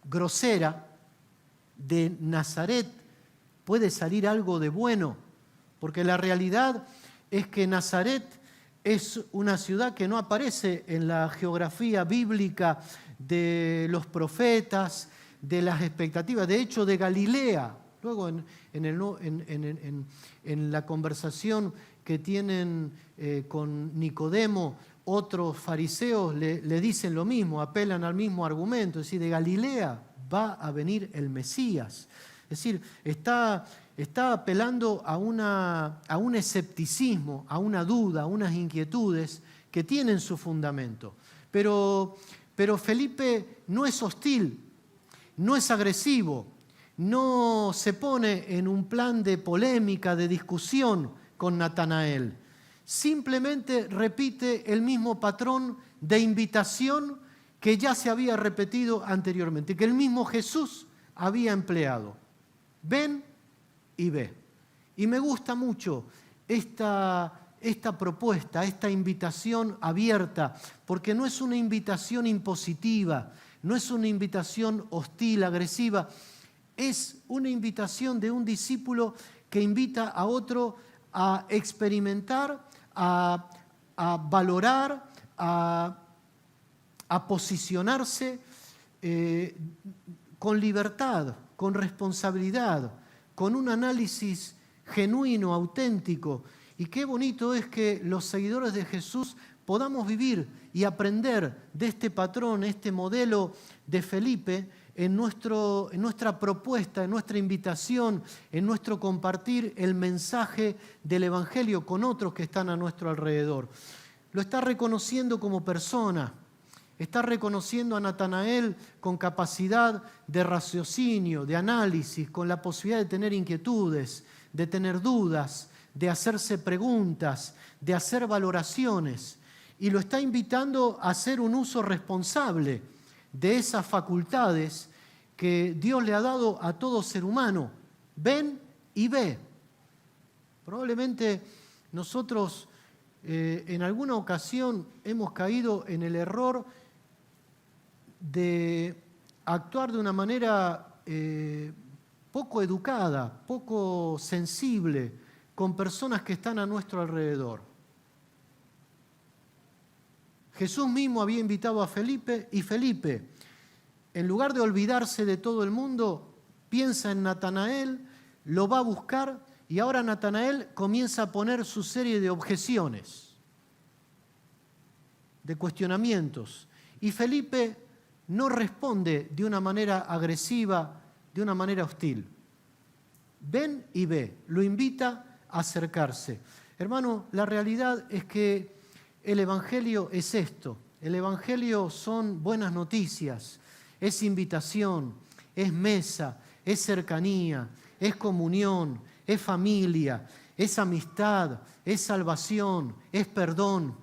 grosera, de Nazaret puede salir algo de bueno, porque la realidad es que Nazaret es una ciudad que no aparece en la geografía bíblica de los profetas, de las expectativas, de hecho de Galilea. Luego en la conversación que tienen con Nicodemo, otros fariseos le dicen lo mismo, apelan al mismo argumento, es decir, de Galilea va a venir el Mesías. Es decir, está apelando a un escepticismo, a una duda, a unas inquietudes que tienen su fundamento. Pero Felipe no es hostil, no es agresivo, no se pone en un plan de polémica, de discusión con Natanael. Simplemente repite el mismo patrón de invitación que ya se había repetido anteriormente, que el mismo Jesús había empleado. Ven y ve. Y me gusta mucho esta propuesta, esta invitación abierta, porque no es una invitación impositiva, no es una invitación hostil, agresiva, es una invitación de un discípulo que invita a otro a experimentar, a valorar, a posicionarse con libertad, con responsabilidad, con un análisis genuino, auténtico. Y qué bonito es que los seguidores de Jesús podamos vivir y aprender de este patrón, este modelo de Felipe en nuestra propuesta, en nuestra invitación, en nuestro compartir el mensaje del Evangelio con otros que están a nuestro alrededor. Lo está reconociendo como persona, está reconociendo a Natanael con capacidad de raciocinio, de análisis, con la posibilidad de tener inquietudes, de tener dudas, de hacerse preguntas, de hacer valoraciones. Y lo está invitando a hacer un uso responsable de esas facultades que Dios le ha dado a todo ser humano. Ven y ve. Probablemente nosotros en alguna ocasión hemos caído en el error de actuar de una manera poco educada, poco sensible con personas que están a nuestro alrededor. Jesús mismo había invitado a Felipe y Felipe, en lugar de olvidarse de todo el mundo, piensa en Natanael, lo va a buscar y ahora Natanael comienza a poner su serie de objeciones, de cuestionamientos. Y Felipe no responde de una manera agresiva, de una manera hostil. Ven y ve, lo invita a acercarse. Hermano, la realidad es que el Evangelio es esto. El Evangelio son buenas noticias, es invitación, es mesa, es cercanía, es comunión, es familia, es amistad, es salvación, es perdón.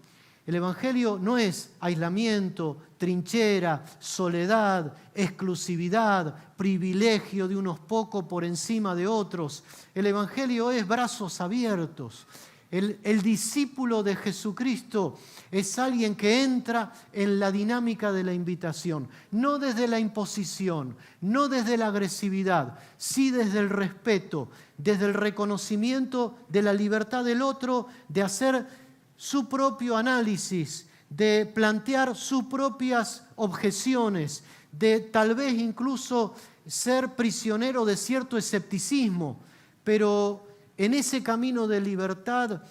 El Evangelio no es aislamiento, trinchera, soledad, exclusividad, privilegio de unos pocos por encima de otros. El Evangelio es brazos abiertos. El discípulo de Jesucristo es alguien que entra en la dinámica de la invitación, no desde la imposición, no desde la agresividad, sí desde el respeto, desde el reconocimiento de la libertad del otro, de hacer su propio análisis, de plantear sus propias objeciones, de tal vez incluso ser prisionero de cierto escepticismo, pero en ese camino de libertad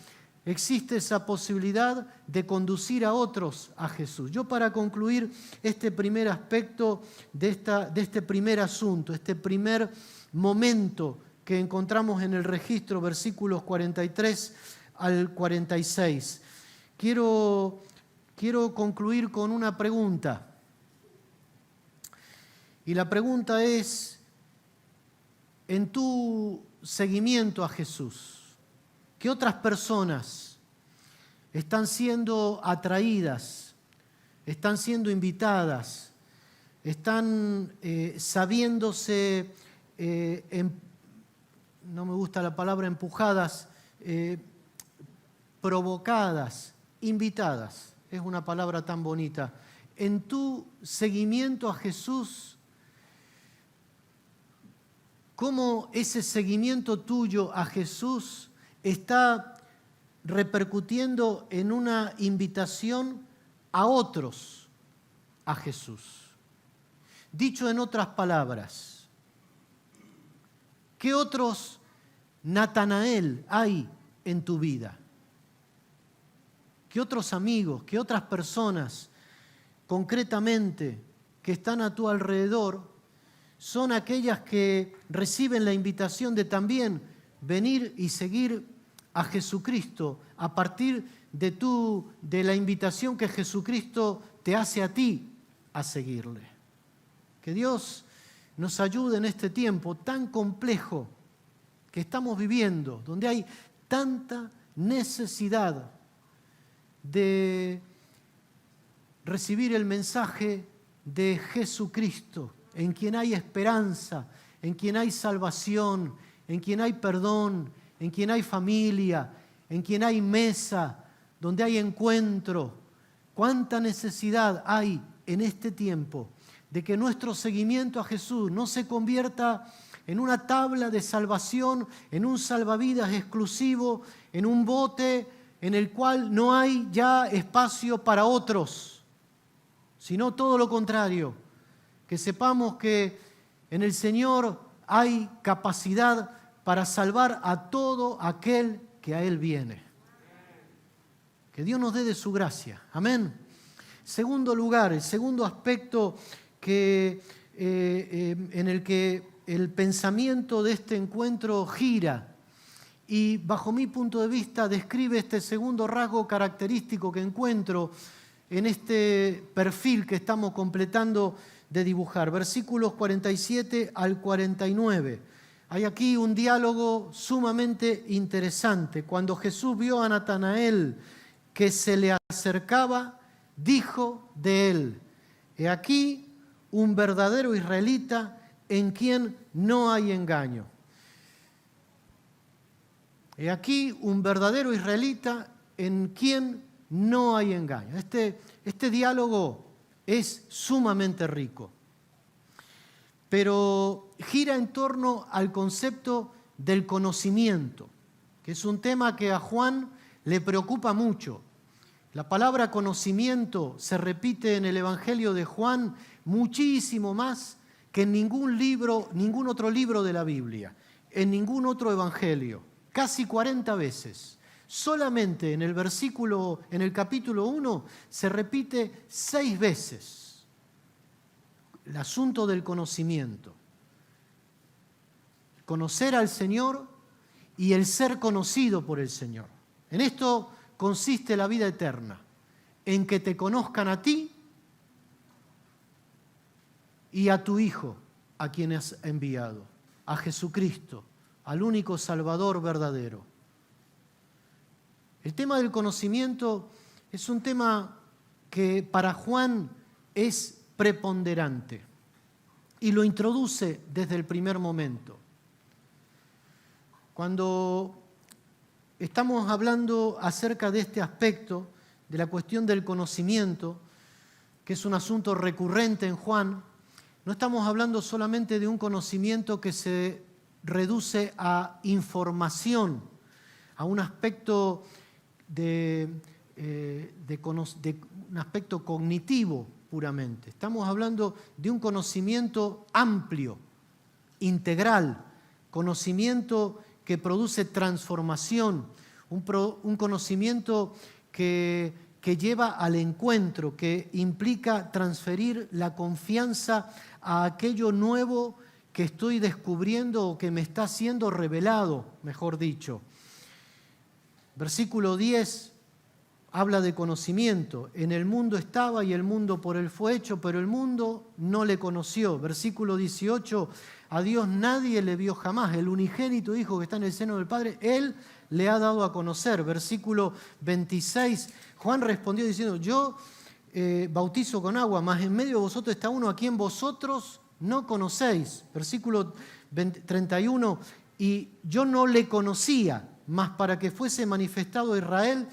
existe esa posibilidad de conducir a otros a Jesús. Yo, para concluir este primer aspecto de este primer asunto, este primer momento que encontramos en el registro, versículos 43 al 46, quiero concluir con una pregunta. Y la pregunta es, en tu seguimiento a Jesús, ¿qué otras personas están siendo atraídas, están siendo invitadas, están sabiéndose, no me gusta la palabra empujadas, provocadas, invitadas? Es una palabra tan bonita. En tu seguimiento a Jesús, ¿cómo ese seguimiento tuyo a Jesús está repercutiendo en una invitación a otros a Jesús? Dicho en otras palabras, ¿qué otros Natanael hay en tu vida? ¿Qué otros amigos, qué otras personas concretamente que están a tu alrededor son aquellas que reciben la invitación de también venir y seguir a Jesucristo a partir de la invitación que Jesucristo te hace a ti a seguirle? Que Dios nos ayude en este tiempo tan complejo que estamos viviendo, donde hay tanta necesidad de recibir el mensaje de Jesucristo, en quien hay esperanza, en quien hay salvación, en quien hay perdón, en quien hay familia, en quien hay mesa, donde hay encuentro. ¿Cuánta necesidad hay en este tiempo de que nuestro seguimiento a Jesús no se convierta en una tabla de salvación, en un salvavidas exclusivo, en un bote en el cual no hay ya espacio para otros, sino todo lo contrario, que sepamos que en el Señor hay capacidad para salvar a todo aquel que a Él viene. Que Dios nos dé de su gracia. Amén. Segundo lugar, el segundo aspecto en el que el pensamiento de este encuentro gira y bajo mi punto de vista describe este segundo rasgo característico que encuentro en este perfil que estamos completando de dibujar. Versículos 47 al 49. Hay aquí un diálogo sumamente interesante. Cuando Jesús vio a Natanael que se le acercaba, dijo de él: he aquí un verdadero israelita en quien no hay engaño. He aquí un verdadero israelita en quien no hay engaño. Este diálogo es sumamente rico, pero gira en torno al concepto del conocimiento, que es un tema que a Juan le preocupa mucho. La palabra conocimiento se repite en el Evangelio de Juan muchísimo más que en ningún otro libro de la Biblia, en ningún otro evangelio, casi 40 veces. Solamente en el capítulo 1 se repite 6 veces el asunto del conocimiento. Conocer al Señor y el ser conocido por el Señor. En esto consiste la vida eterna, en que te conozcan a ti y a tu Hijo, a quien has enviado, a Jesucristo, al único Salvador verdadero. El tema del conocimiento es un tema que para Juan es preponderante y lo introduce desde el primer momento. Cuando estamos hablando acerca de este aspecto, de la cuestión del conocimiento, que es un asunto recurrente en Juan, no estamos hablando solamente de un conocimiento que se reduce a información, a un aspecto un aspecto cognitivo puramente. Estamos hablando de un conocimiento amplio, integral, conocimiento que produce transformación, un conocimiento que lleva al encuentro, que implica transferir la confianza a aquello nuevo que estoy descubriendo o que me está siendo revelado, mejor dicho. Versículo 10 habla de conocimiento. En el mundo estaba y el mundo por él fue hecho, pero el mundo no le conoció. Versículo 18, a Dios nadie le vio jamás. El unigénito Hijo que está en el seno del Padre, Él le ha dado a conocer. Versículo 26, Juan respondió diciendo, yo bautizo con agua, mas en medio de vosotros está uno a quien vosotros no conocéis. Versículo 31, y yo no le conocía, mas para que fuese manifestado a Israel.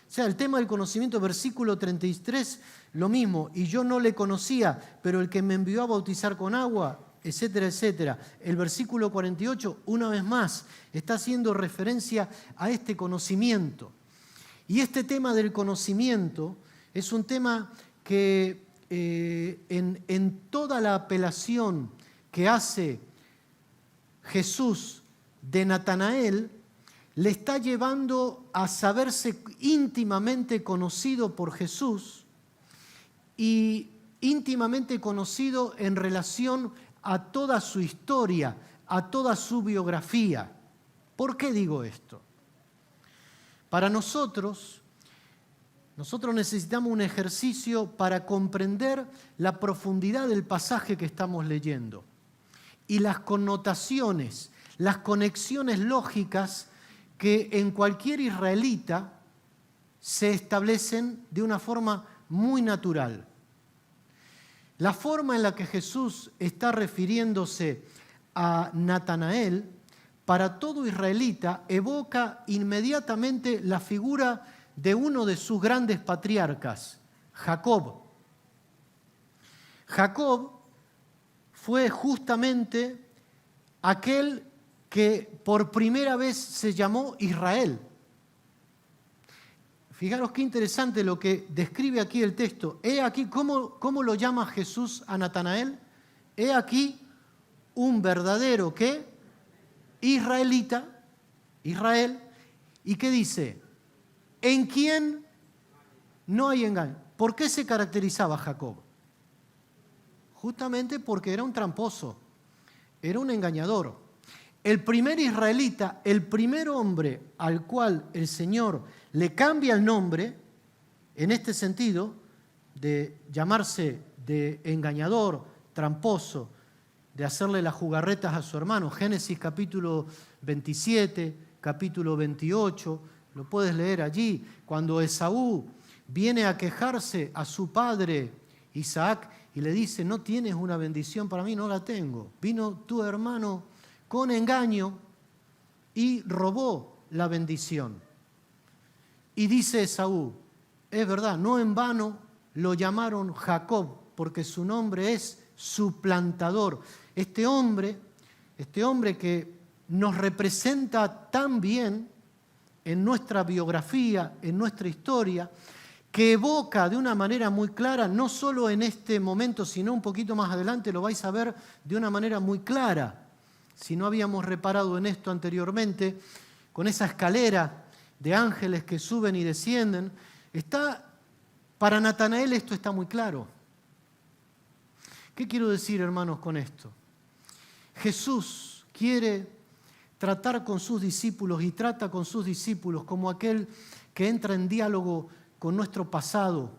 O sea, el tema del conocimiento, versículo 33, lo mismo, y yo no le conocía, pero el que me envió a bautizar con agua, etcétera, etcétera. El versículo 48, una vez más, está haciendo referencia a este conocimiento. Y este tema del conocimiento es un tema que en toda la apelación que hace Jesús de Natanael, le está llevando a saberse íntimamente conocido por Jesús y íntimamente conocido en relación a toda su historia, a toda su biografía. ¿Por qué digo esto? Para nosotros necesitamos un ejercicio para comprender la profundidad del pasaje que estamos leyendo y las connotaciones, las conexiones lógicas que en cualquier israelita se establecen de una forma muy natural. La forma en la que Jesús está refiriéndose a Natanael, para todo israelita, evoca inmediatamente la figura de uno de sus grandes patriarcas, Jacob. Jacob fue justamente aquel que por primera vez se llamó Israel. Fijaros qué interesante lo que describe aquí el texto. He aquí, ¿cómo lo llama Jesús a Natanael? He aquí un verdadero, ¿qué? Israelita, Israel. ¿Y qué dice? En quien no hay engaño. ¿Por qué se caracterizaba Jacob? Justamente porque era un tramposo, era un engañador. El primer israelita, el primer hombre al cual el Señor le cambia el nombre, en este sentido, de llamarse de engañador, tramposo, de hacerle las jugarretas a su hermano. Génesis capítulo 27, capítulo 28, lo puedes leer allí. Cuando Esaú viene a quejarse a su padre Isaac y le dice, no tienes una bendición para mí, no la tengo. Vino tu hermano con engaño y robó la bendición. Y dice Esaú, es verdad, no en vano lo llamaron Jacob, porque su nombre es suplantador. Este hombre que nos representa tan bien en nuestra biografía, en nuestra historia, que evoca de una manera muy clara, no solo en este momento, sino un poquito más adelante, lo vais a ver de una manera muy clara. Si no habíamos reparado en esto anteriormente, con esa escalera de ángeles que suben y descienden, para Natanael esto está muy claro. ¿Qué quiero decir, hermanos, con esto? Jesús quiere tratar con sus discípulos y trata con sus discípulos como aquel que entra en diálogo con nuestro pasado,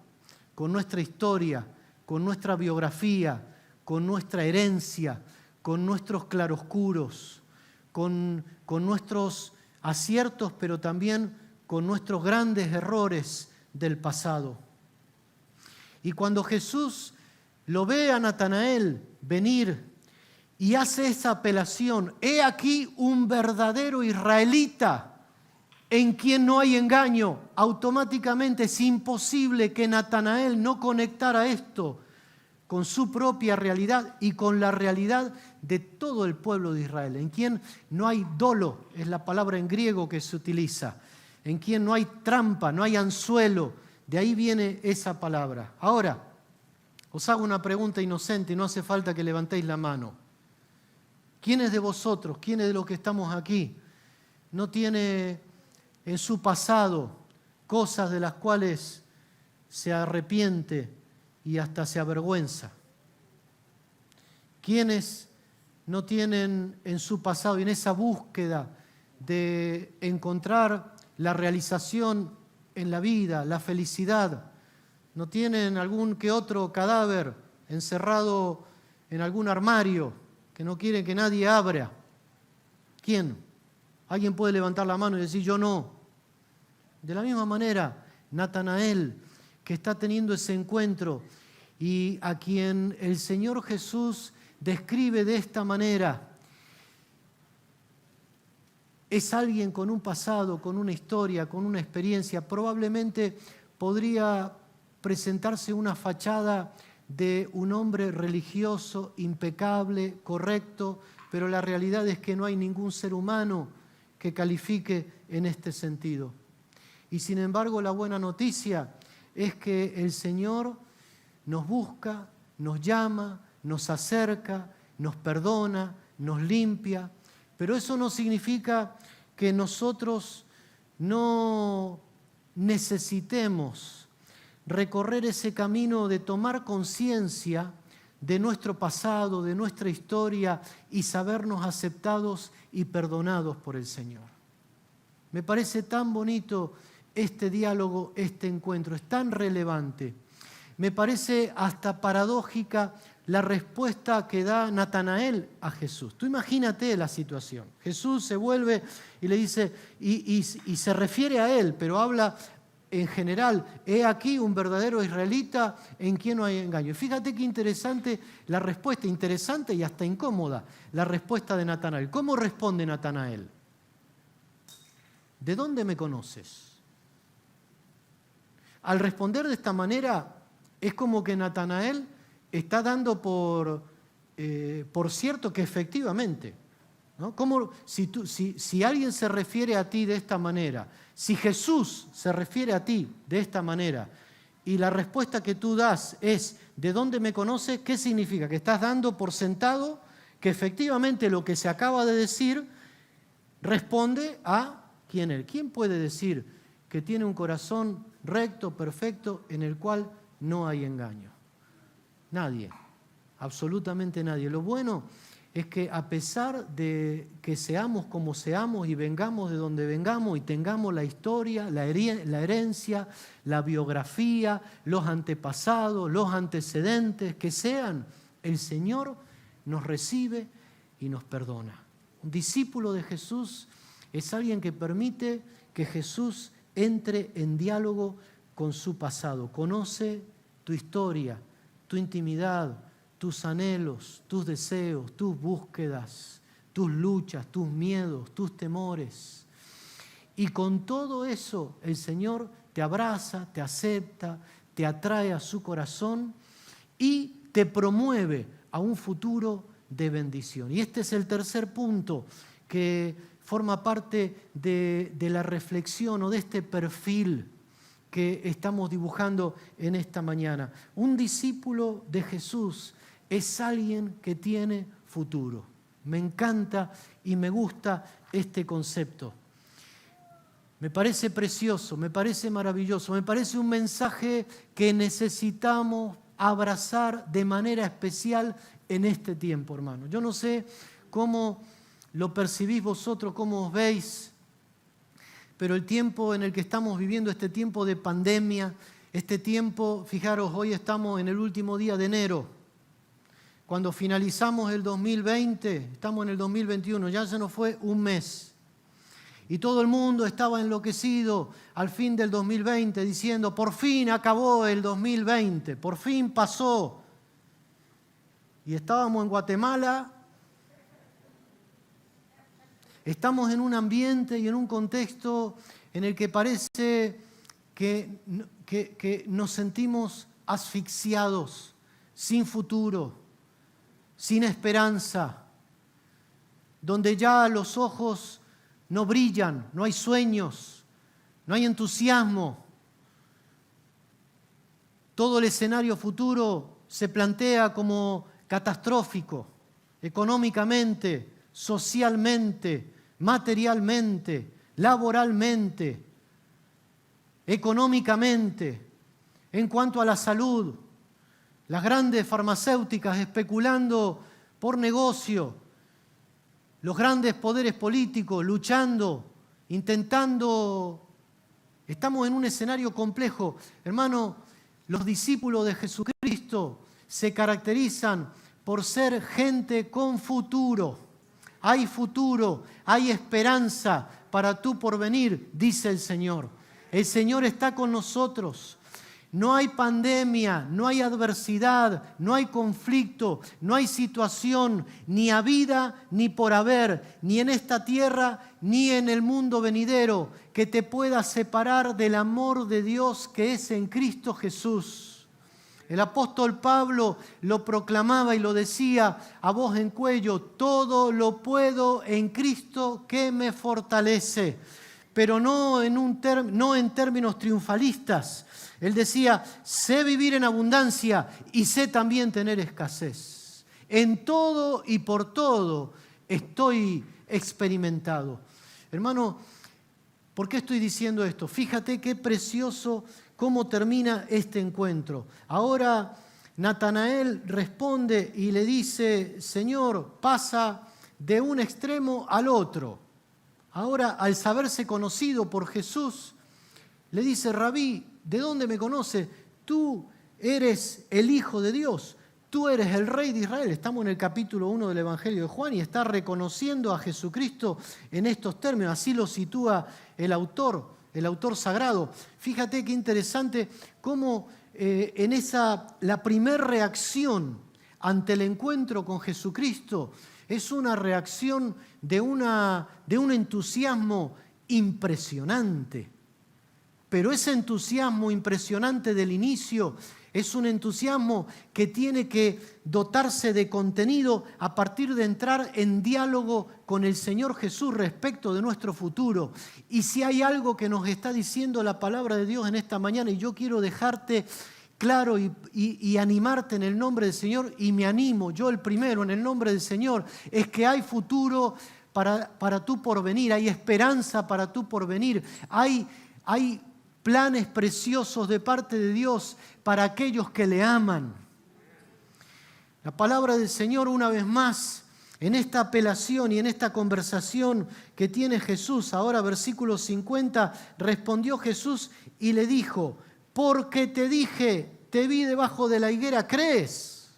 con nuestra historia, con nuestra biografía, con nuestra herencia, con nuestros claroscuros, con nuestros aciertos, pero también con nuestros grandes errores del pasado. Y cuando Jesús lo ve a Natanael venir y hace esa apelación, he aquí un verdadero israelita en quien no hay engaño, automáticamente es imposible que Natanael no conectara esto con su propia realidad y con la realidad de todo el pueblo de Israel, en quien no hay dolo, es la palabra en griego que se utiliza, en quien no hay trampa, no hay anzuelo, de ahí viene esa palabra. Ahora, os hago una pregunta inocente y no hace falta que levantéis la mano. ¿Quiénes de vosotros, quiénes de los que estamos aquí, no tiene en su pasado cosas de las cuales se arrepiente y hasta se avergüenza? ¿Quiénes no tienen en su pasado y en esa búsqueda de encontrar la realización en la vida, la felicidad, no tienen algún que otro cadáver encerrado en algún armario que no quieren que nadie abra? ¿Quién? Alguien puede levantar la mano y decir, yo no. De la misma manera, Natanael, que está teniendo ese encuentro y a quien el Señor Jesús describe de esta manera, es alguien con un pasado, con una historia, con una experiencia. Probablemente podría presentarse una fachada de un hombre religioso, impecable, correcto, pero la realidad es que no hay ningún ser humano que califique en este sentido. Y sin embargo, la buena noticia es que el Señor nos busca, nos llama, nos acerca, nos perdona, nos limpia, pero eso no significa que nosotros no necesitemos recorrer ese camino de tomar conciencia de nuestro pasado, de nuestra historia y sabernos aceptados y perdonados por el Señor. Me parece tan bonito este diálogo, este encuentro, es tan relevante. Me parece hasta paradójica la respuesta que da Natanael a Jesús. Tú imagínate la situación. Jesús se vuelve y le dice, y se refiere a él, pero habla en general, he aquí un verdadero israelita en quien no hay engaño. Y fíjate qué interesante la respuesta, interesante y hasta incómoda, la respuesta de Natanael. ¿Cómo responde Natanael? ¿De dónde me conoces? Al responder de esta manera, es como que Natanael está dando por cierto que efectivamente, ¿no? Como si alguien se refiere a ti de esta manera, si Jesús se refiere a ti de esta manera y la respuesta que tú das es ¿de dónde me conoces? ¿Qué significa? Que estás dando por sentado que efectivamente lo que se acaba de decir responde a quién es. ¿Quién puede decir que tiene un corazón recto, perfecto, en el cual no hay engaño. Nadie, absolutamente nadie. Lo bueno es que a pesar de que seamos como seamos y vengamos de donde vengamos y tengamos la historia, la herencia, la biografía, los antepasados, los antecedentes que sean, el Señor nos recibe y nos perdona. Un discípulo de Jesús es alguien que permite que Jesús entre en diálogo con su pasado, conoce tu historia, tu intimidad, tus anhelos, tus deseos, tus búsquedas, tus luchas, tus miedos, tus temores. Y con todo eso el Señor te abraza, te acepta, te atrae a su corazón y te promueve a un futuro de bendición. Y este es el tercer punto que forma parte de la reflexión o de este perfil que estamos dibujando en esta mañana. Un discípulo de Jesús es alguien que tiene futuro. Me encanta y me gusta este concepto. Me parece precioso, me parece maravilloso, me parece un mensaje que necesitamos abrazar de manera especial en este tiempo, hermano. Yo no sé cómo lo percibís vosotros, cómo os veis, pero el tiempo en el que estamos viviendo, este tiempo de pandemia, este tiempo, fijaros, hoy estamos en el último día de enero. Cuando finalizamos el 2020, estamos en el 2021, ya se nos fue un mes. Y todo el mundo estaba enloquecido al fin del 2020 diciendo, por fin acabó el 2020, por fin pasó. Y estábamos en Guatemala, estamos en un ambiente y en un contexto en el que parece que nos sentimos asfixiados, sin futuro, sin esperanza, donde ya los ojos no brillan, no hay sueños, no hay entusiasmo. Todo el escenario futuro se plantea como catastrófico, económicamente, socialmente, materialmente, laboralmente, económicamente, en cuanto a la salud. Las grandes farmacéuticas especulando por negocio, los grandes poderes políticos luchando, intentando. Estamos en un escenario complejo. Hermano, los discípulos de Jesucristo se caracterizan por ser gente con futuro. Hay futuro, hay esperanza para tu porvenir, dice el Señor. El Señor está con nosotros. No hay pandemia, no hay adversidad, no hay conflicto, no hay situación, ni habida ni por haber, ni en esta tierra, ni en el mundo venidero, que te pueda separar del amor de Dios que es en Cristo Jesús. El apóstol Pablo lo proclamaba y lo decía a voz en cuello, todo lo puedo en Cristo que me fortalece, pero no en términos triunfalistas. Él decía, sé vivir en abundancia y sé también tener escasez. En todo y por todo estoy experimentado. Hermano, ¿por qué estoy diciendo esto? Fíjate qué precioso cómo termina este encuentro. Ahora Natanael responde y le dice, Señor, pasa de un extremo al otro. Ahora, al saberse conocido por Jesús, le dice, Rabí, ¿de dónde me conoce? Tú eres el Hijo de Dios, tú eres el Rey de Israel. Estamos en el capítulo 1 del Evangelio de Juan y está reconociendo a Jesucristo en estos términos. Así lo sitúa el autor sagrado. Fíjate qué interesante cómo la primera reacción ante el encuentro con Jesucristo es una reacción de un entusiasmo impresionante. Pero ese entusiasmo impresionante del inicio es un entusiasmo que tiene que dotarse de contenido a partir de entrar en diálogo con el Señor Jesús respecto de nuestro futuro. Y si hay algo que nos está diciendo la palabra de Dios en esta mañana, y yo quiero dejarte claro y animarte en el nombre del Señor, y me animo, yo el primero, en el nombre del Señor, es que hay futuro para tu porvenir, hay esperanza para tu porvenir, hay planes preciosos de parte de Dios para aquellos que le aman. La palabra del Señor, una vez más, en esta apelación y en esta conversación que tiene Jesús, ahora versículo 50, respondió Jesús y le dijo: porque te dije, te vi debajo de la higuera, ¿crees?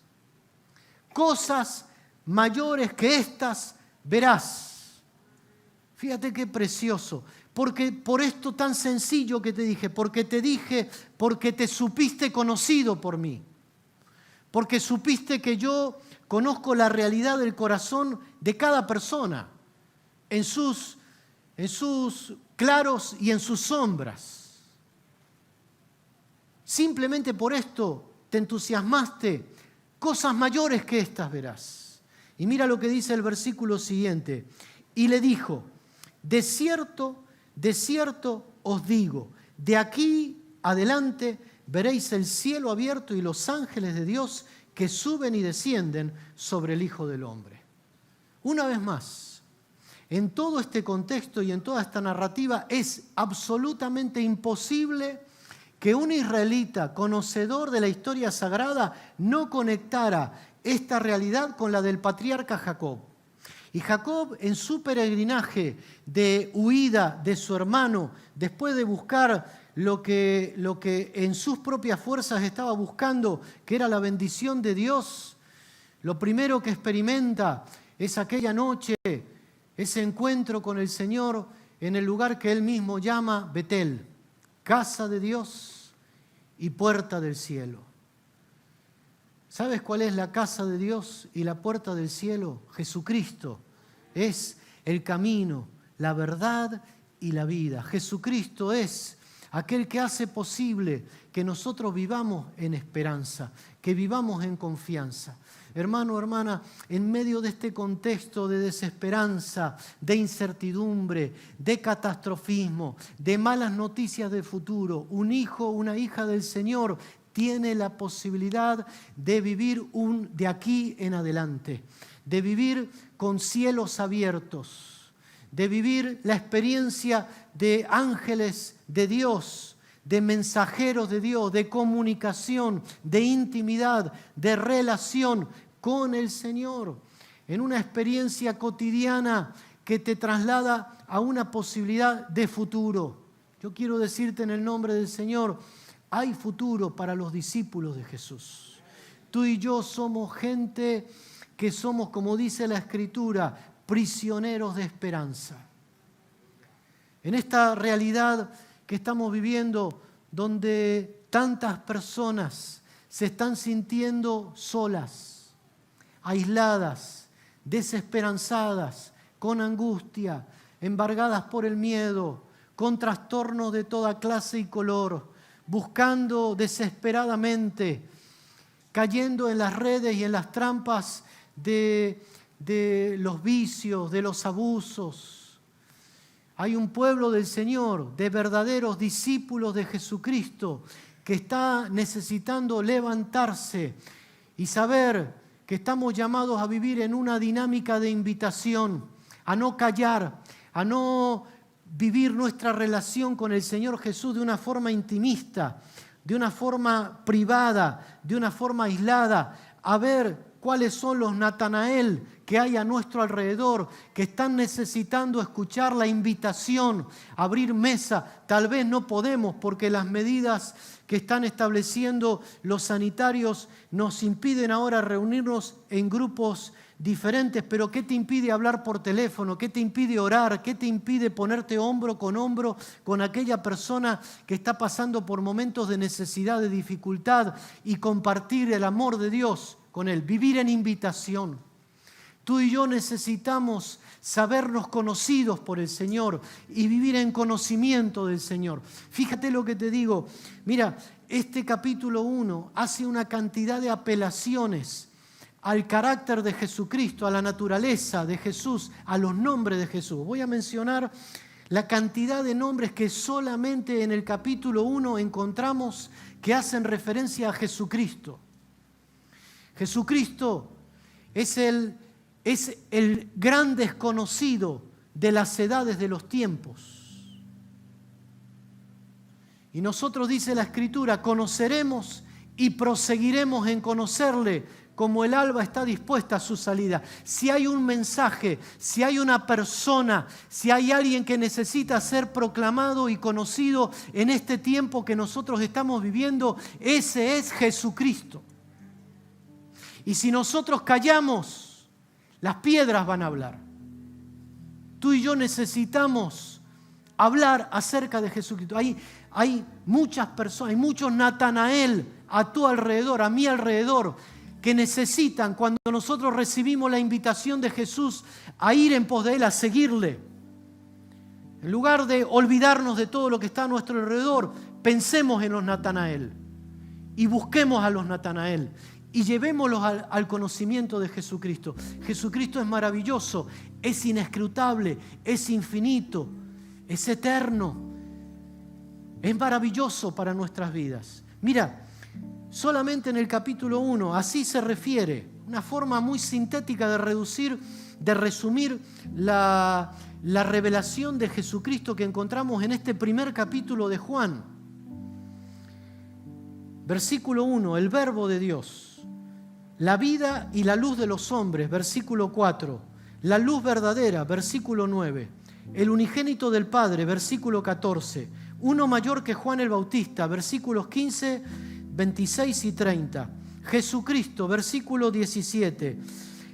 Cosas mayores que estas verás. Fíjate qué precioso. Porque por esto tan sencillo que te dije, porque te supiste conocido por mí. Porque supiste que yo conozco la realidad del corazón de cada persona, en sus claros y en sus sombras. Simplemente por esto te entusiasmaste, cosas mayores que estas verás. Y mira lo que dice el versículo siguiente. Y le dijo: de cierto os digo, de aquí adelante veréis el cielo abierto y los ángeles de Dios que suben y descienden sobre el Hijo del Hombre. Una vez más, en todo este contexto y en toda esta narrativa es absolutamente imposible que un israelita conocedor de la historia sagrada no conectara esta realidad con la del patriarca Jacob. Y Jacob, en su peregrinaje de huida de su hermano, después de buscar lo que en sus propias fuerzas estaba buscando, que era la bendición de Dios, lo primero que experimenta es aquella noche, ese encuentro con el Señor en el lugar que él mismo llama Betel, casa de Dios y puerta del cielo. ¿Sabes cuál es la casa de Dios y la puerta del cielo? Jesucristo. Es el camino, la verdad y la vida. Jesucristo es aquel que hace posible que nosotros vivamos en esperanza, que vivamos en confianza. Hermano, hermana, en medio de este contexto de desesperanza, de incertidumbre, de catastrofismo, de malas noticias de futuro, un hijo, una hija del Señor tiene la posibilidad de vivir de aquí en adelante, de vivir con cielos abiertos, de vivir la experiencia de ángeles de Dios, de mensajeros de Dios, de comunicación, de intimidad, de relación con el Señor, en una experiencia cotidiana que te traslada a una posibilidad de futuro. Yo quiero decirte en el nombre del Señor, hay futuro para los discípulos de Jesús. Tú y yo somos gente que somos, como dice la Escritura, prisioneros de esperanza. En esta realidad que estamos viviendo, donde tantas personas se están sintiendo solas, aisladas, desesperanzadas, con angustia, embargadas por el miedo, con trastornos de toda clase y color, buscando desesperadamente, cayendo en las redes y en las trampas de los vicios, de los abusos. Hay un pueblo del Señor, de verdaderos discípulos de Jesucristo, que está necesitando levantarse y saber que estamos llamados a vivir en una dinámica de invitación, a no callar, a no vivir nuestra relación con el Señor Jesús de una forma intimista, de una forma privada, de una forma aislada, a ver cuáles son los Natanael que hay a nuestro alrededor, que están necesitando escuchar la invitación, abrir mesa. Tal vez no podemos porque las medidas que están estableciendo los sanitarios nos impiden ahora reunirnos en grupos diferentes, pero ¿qué te impide hablar por teléfono? ¿Qué te impide orar? ¿Qué te impide ponerte hombro con aquella persona que está pasando por momentos de necesidad, de dificultad y compartir el amor de Dios con él? Vivir en invitación. Tú y yo necesitamos sabernos conocidos por el Señor y vivir en conocimiento del Señor. Fíjate lo que te digo. Mira, este capítulo 1 hace una cantidad de apelaciones al carácter de Jesucristo, a la naturaleza de Jesús, a los nombres de Jesús. Voy a mencionar la cantidad de nombres que solamente en el capítulo 1 encontramos que hacen referencia a Jesucristo. Jesucristo es el gran desconocido de las edades de los tiempos. Y nosotros, dice la Escritura, conoceremos y proseguiremos en conocerle como el alba está dispuesta a su salida. Si hay un mensaje, si hay una persona, si hay alguien que necesita ser proclamado y conocido en este tiempo que nosotros estamos viviendo, ese es Jesucristo. Y si nosotros callamos, las piedras van a hablar. Tú y yo necesitamos hablar acerca de Jesucristo. Hay muchas personas, hay muchos Natanael a tu alrededor, a mi alrededor, que necesitan, cuando nosotros recibimos la invitación de Jesús a ir en pos de Él, a seguirle, en lugar de olvidarnos de todo lo que está a nuestro alrededor, pensemos en los Natanael y busquemos a los Natanael y llevémoslos al conocimiento de Jesucristo. Jesucristo es maravilloso, es inescrutable, es infinito, es eterno, es maravilloso para nuestras vidas. Mira, solamente en el capítulo 1, así se refiere, una forma muy sintética de resumir la revelación de Jesucristo que encontramos en este primer capítulo de Juan. Versículo 1, el verbo de Dios, la vida y la luz de los hombres, versículo 4, la luz verdadera, versículo 9, el unigénito del Padre, versículo 14, uno mayor que Juan el Bautista, versículos 15, 26 y 30. Jesucristo, versículo 17.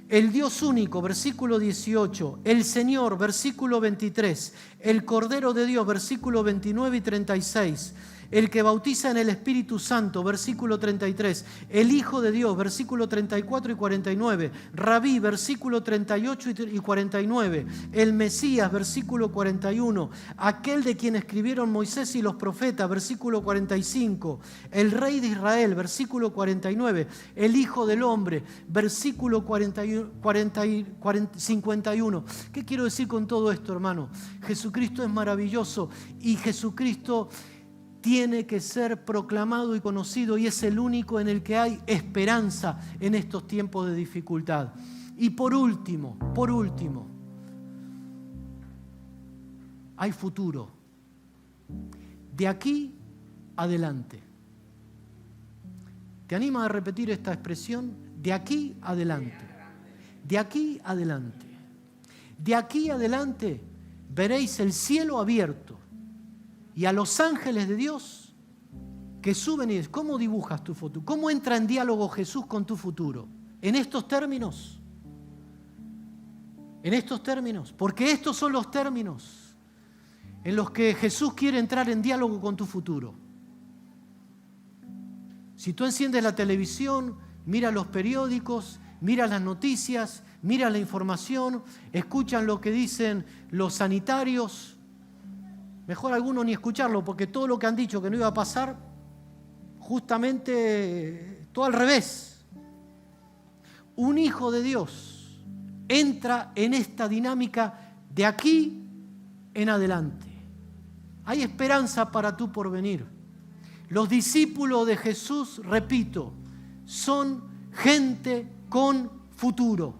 El Dios único, versículo 18. El Señor, versículo 23. El Cordero de Dios, versículo 29 y 36. El que bautiza en el Espíritu Santo, versículo 33. El Hijo de Dios, versículo 34 y 49. Rabí, versículo 38 y 49. El Mesías, versículo 41. Aquel de quien escribieron Moisés y los profetas, versículo 45. El Rey de Israel, versículo 49. El Hijo del Hombre, versículo 51. ¿Qué quiero decir con todo esto, hermano? Jesucristo es maravilloso y Jesucristo tiene que ser proclamado y conocido, y es el único en el que hay esperanza en estos tiempos de dificultad. Y por último, hay futuro. De aquí adelante. ¿Te animas a repetir esta expresión? De aquí adelante. De aquí adelante. De aquí adelante veréis el cielo abierto y a los ángeles de Dios que suben y dicen, ¿cómo dibujas tu futuro? ¿Cómo entra en diálogo Jesús con tu futuro? ¿En estos términos? ¿En estos términos? Porque estos son los términos en los que Jesús quiere entrar en diálogo con tu futuro. Si tú enciendes la televisión, mira los periódicos, mira las noticias, mira la información, escuchan lo que dicen los sanitarios. Mejor algunos ni escucharlo, porque todo lo que han dicho que no iba a pasar, justamente todo al revés. Un hijo de Dios entra en esta dinámica de aquí en adelante. Hay esperanza para tu porvenir. Los discípulos de Jesús, repito, son gente con futuro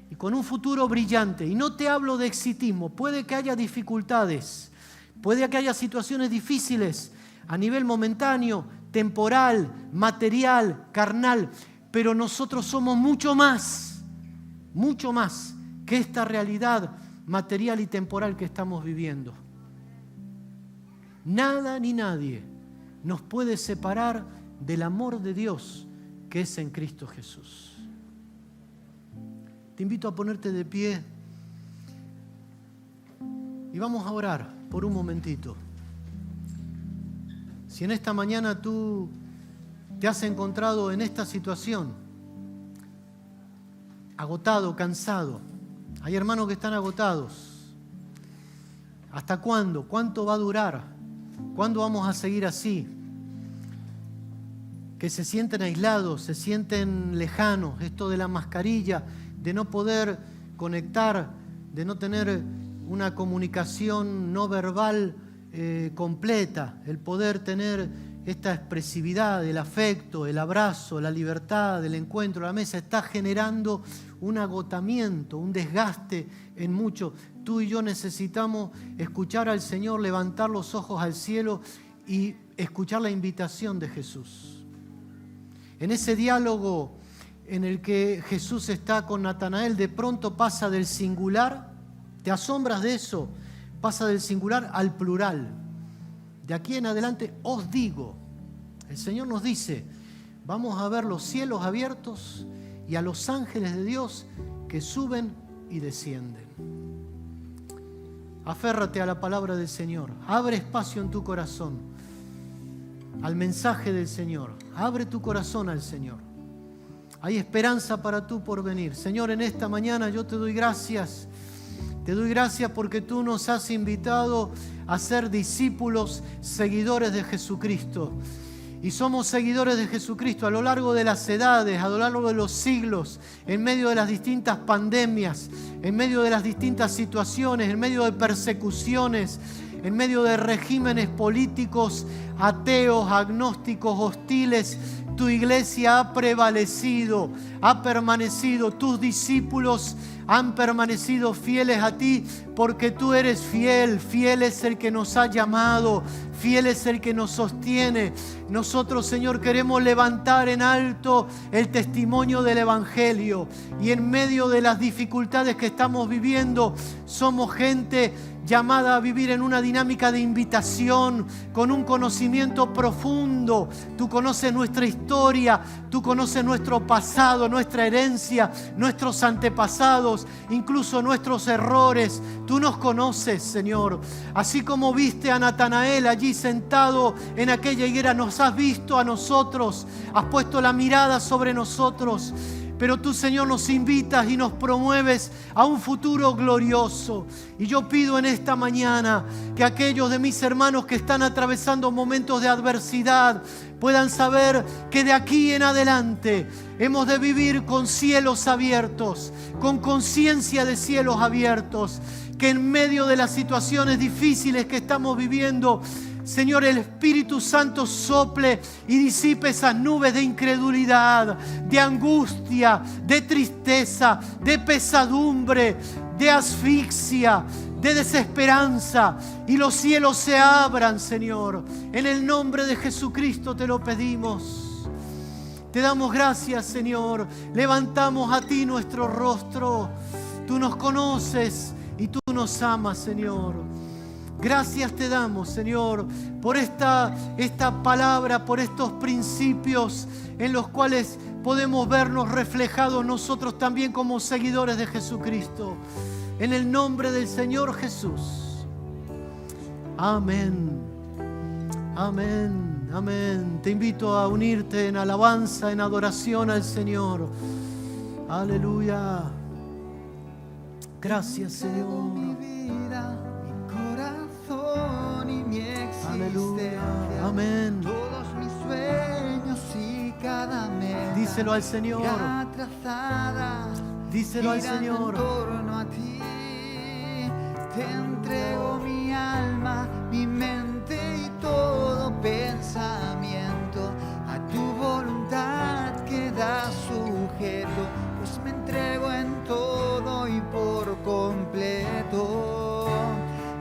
y con un futuro brillante. Y no te hablo de exitismo, puede que haya dificultades. Puede que haya situaciones difíciles a nivel momentáneo, temporal, material, carnal, pero nosotros somos mucho más que esta realidad material y temporal que estamos viviendo. Nada ni nadie nos puede separar del amor de Dios que es en Cristo Jesús. Te invito a ponerte de pie y vamos a orar por un momentito. Si en esta mañana tú te has encontrado en esta situación, agotado, cansado, hay hermanos que están agotados. ¿Hasta cuándo? ¿Cuánto va a durar? ¿Cuándo vamos a seguir así? Que se sienten aislados, se sienten lejanos, esto de la mascarilla, de no poder conectar, de no tener una comunicación no verbal completa, el poder tener esta expresividad, el afecto, el abrazo, la libertad, el encuentro, la mesa, está generando un agotamiento, un desgaste en muchos. Tú y yo necesitamos escuchar al Señor, levantar los ojos al cielo y escuchar la invitación de Jesús. En ese diálogo en el que Jesús está con Natanael, de pronto pasa del singular, ¿te asombras de eso? Pasa del singular al plural. De aquí en adelante os digo, el Señor nos dice, vamos a ver los cielos abiertos y a los ángeles de Dios que suben y descienden. Aférrate a la palabra del Señor, abre espacio en tu corazón al mensaje del Señor, abre tu corazón al Señor. Hay esperanza para tu porvenir. Señor, en esta mañana yo te doy gracias. Te doy gracias porque tú nos has invitado a ser discípulos, seguidores de Jesucristo. Y somos seguidores de Jesucristo a lo largo de las edades, a lo largo de los siglos, en medio de las distintas pandemias, en medio de las distintas situaciones, en medio de persecuciones, en medio de regímenes políticos, ateos, agnósticos, hostiles. Tu iglesia ha prevalecido, ha permanecido. Tus discípulos han permanecido fieles a ti porque tú eres fiel. Fiel es el que nos ha llamado, fiel es el que nos sostiene. Nosotros, Señor, queremos levantar en alto el testimonio del Evangelio. Y en medio de las dificultades que estamos viviendo, somos gente llamada a vivir en una dinámica de invitación, con un conocimiento profundo. Tú conoces nuestra historia, tú conoces nuestro pasado, nuestra herencia, nuestros antepasados, incluso nuestros errores. Tú nos conoces, Señor. Así como viste a Natanael allí sentado en aquella higuera, nos has visto a nosotros, has puesto la mirada sobre nosotros. Pero tú, Señor, nos invitas y nos promueves a un futuro glorioso. Y yo pido en esta mañana que aquellos de mis hermanos que están atravesando momentos de adversidad puedan saber que de aquí en adelante hemos de vivir con cielos abiertos, con conciencia de cielos abiertos, que en medio de las situaciones difíciles que estamos viviendo, Señor, el Espíritu Santo sople y disipe esas nubes de incredulidad, de angustia, de tristeza, de pesadumbre, de asfixia, de desesperanza. Y los cielos se abran, Señor. En el nombre de Jesucristo te lo pedimos. Te damos gracias, Señor. Levantamos a ti nuestro rostro. Tú nos conoces y tú nos amas, Señor. Gracias te damos, Señor, por esta palabra, por estos principios en los cuales podemos vernos reflejados nosotros también como seguidores de Jesucristo. En el nombre del Señor Jesús. Amén. Amén. Amén. Te invito a unirte en alabanza, en adoración al Señor. Aleluya. Gracias, Señor. Y mi existencia, aleluya, amén. Todos mis sueños y cada meta, díselo al Señor, trazada, díselo al Señor. En torno a ti, te entrego mi alma, mi mente y todo pensamiento. A tu voluntad queda sujeto, pues me entrego en todo y por completo.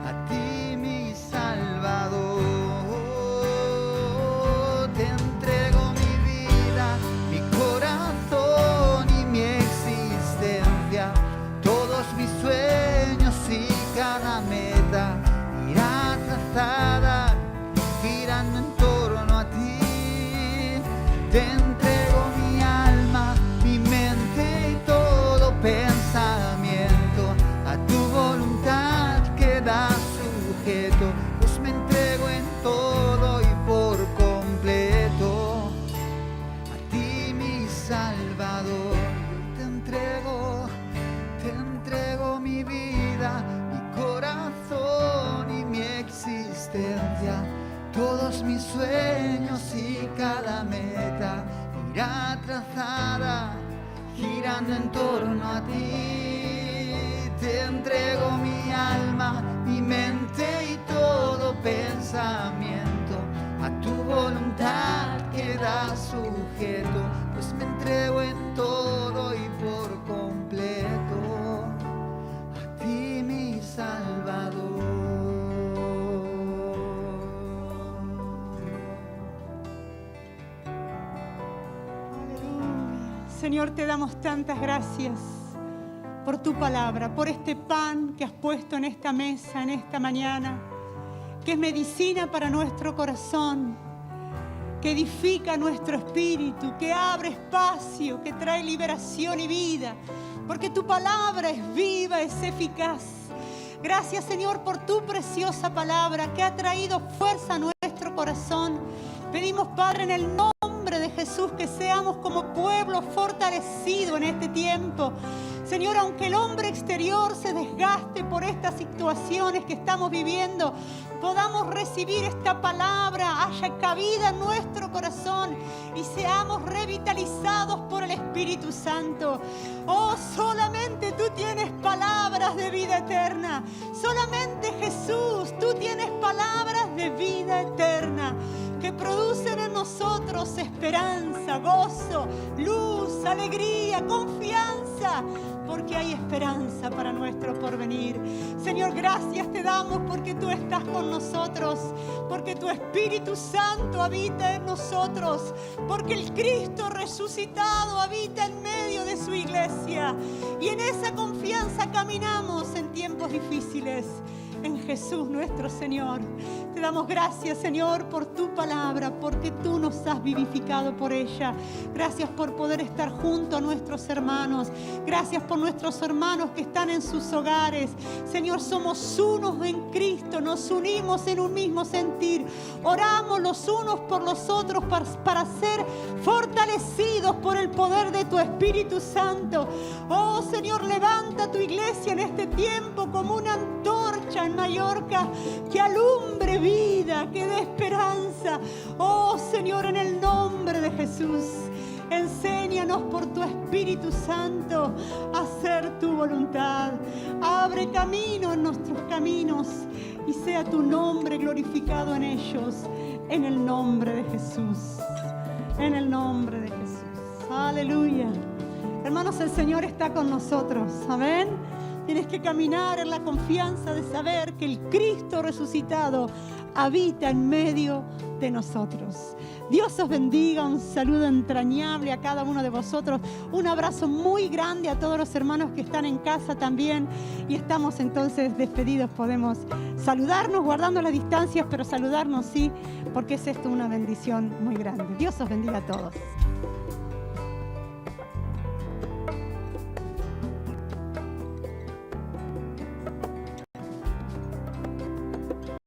A ti, mi Salvador, te entrego mi vida, mi corazón y mi existencia. Todos mis sueños y cada meta irá trazada, girando en torno a ti. Te entrego mi alma, mi mente y todo pensamiento. A tu voluntad queda sujeto, pues me entrego en todo y por completo. A ti, mi Salvador, te entrego mi vida, mi corazón y mi existencia. Todos mis sueños y cada meta irá trazada, girando en torno a ti. Te entrego mi alma, mi mente y todo pensamiento. A tu voluntad queda sujeto, pues me entrego en todo y por completo. A ti, mi Salvador. Señor, te damos tantas gracias por tu palabra, por este pan que has puesto en esta mesa, en esta mañana, que es medicina para nuestro corazón, que edifica nuestro espíritu, que abre espacio, que trae liberación y vida, porque tu palabra es viva, es eficaz. Gracias, Señor, por tu preciosa palabra que ha traído fuerza a nuestro corazón. Pedimos, Padre, en el nombre de Jesús, que seamos como pueblo fortalecido en este tiempo. Señor, aunque el hombre exterior se desgaste por estas situaciones que estamos viviendo, podamos recibir esta palabra, haya cabida en nuestro corazón y seamos revitalizados por el Espíritu Santo. Oh, solamente tú tienes palabras de vida eterna. Solamente Jesús, tú tienes palabras de vida eterna que producen en nosotros esperanza, gozo, luz, alegría, confianza, porque hay esperanza para nuestro porvenir. Señor, gracias te damos porque tú estás con nosotros, porque tu Espíritu Santo habita en nosotros, porque el Cristo resucitado habita en medio de su iglesia. Y en esa confianza caminamos en tiempos difíciles. En Jesús nuestro Señor. Te damos gracias, Señor, por tu palabra, porque tú nos has vivificado por ella. Gracias por poder estar junto a nuestros hermanos. Gracias por nuestros hermanos que están en sus hogares. Señor, somos unos en Cristo, nos unimos en un mismo sentir. Oramos los unos por los otros para ser fortalecidos por el poder de tu Espíritu Santo. Oh, Señor, levanta tu iglesia en este tiempo como una antorcha en Mallorca, que alumbre vida, que dé esperanza. Oh, Señor, en el nombre de Jesús, enséñanos por tu Espíritu Santo a hacer tu voluntad. Abre camino en nuestros caminos y sea tu nombre glorificado en ellos, en el nombre de Jesús. En el nombre de Jesús. Aleluya. Hermanos, el Señor está con nosotros. Amén. Tienes que caminar en la confianza de saber que el Cristo resucitado habita en medio de nosotros. Dios os bendiga, un saludo entrañable a cada uno de vosotros, un abrazo muy grande a todos los hermanos que están en casa también, y estamos entonces despedidos. Podemos saludarnos guardando las distancias, pero saludarnos sí, porque es esto una bendición muy grande. Dios os bendiga a todos.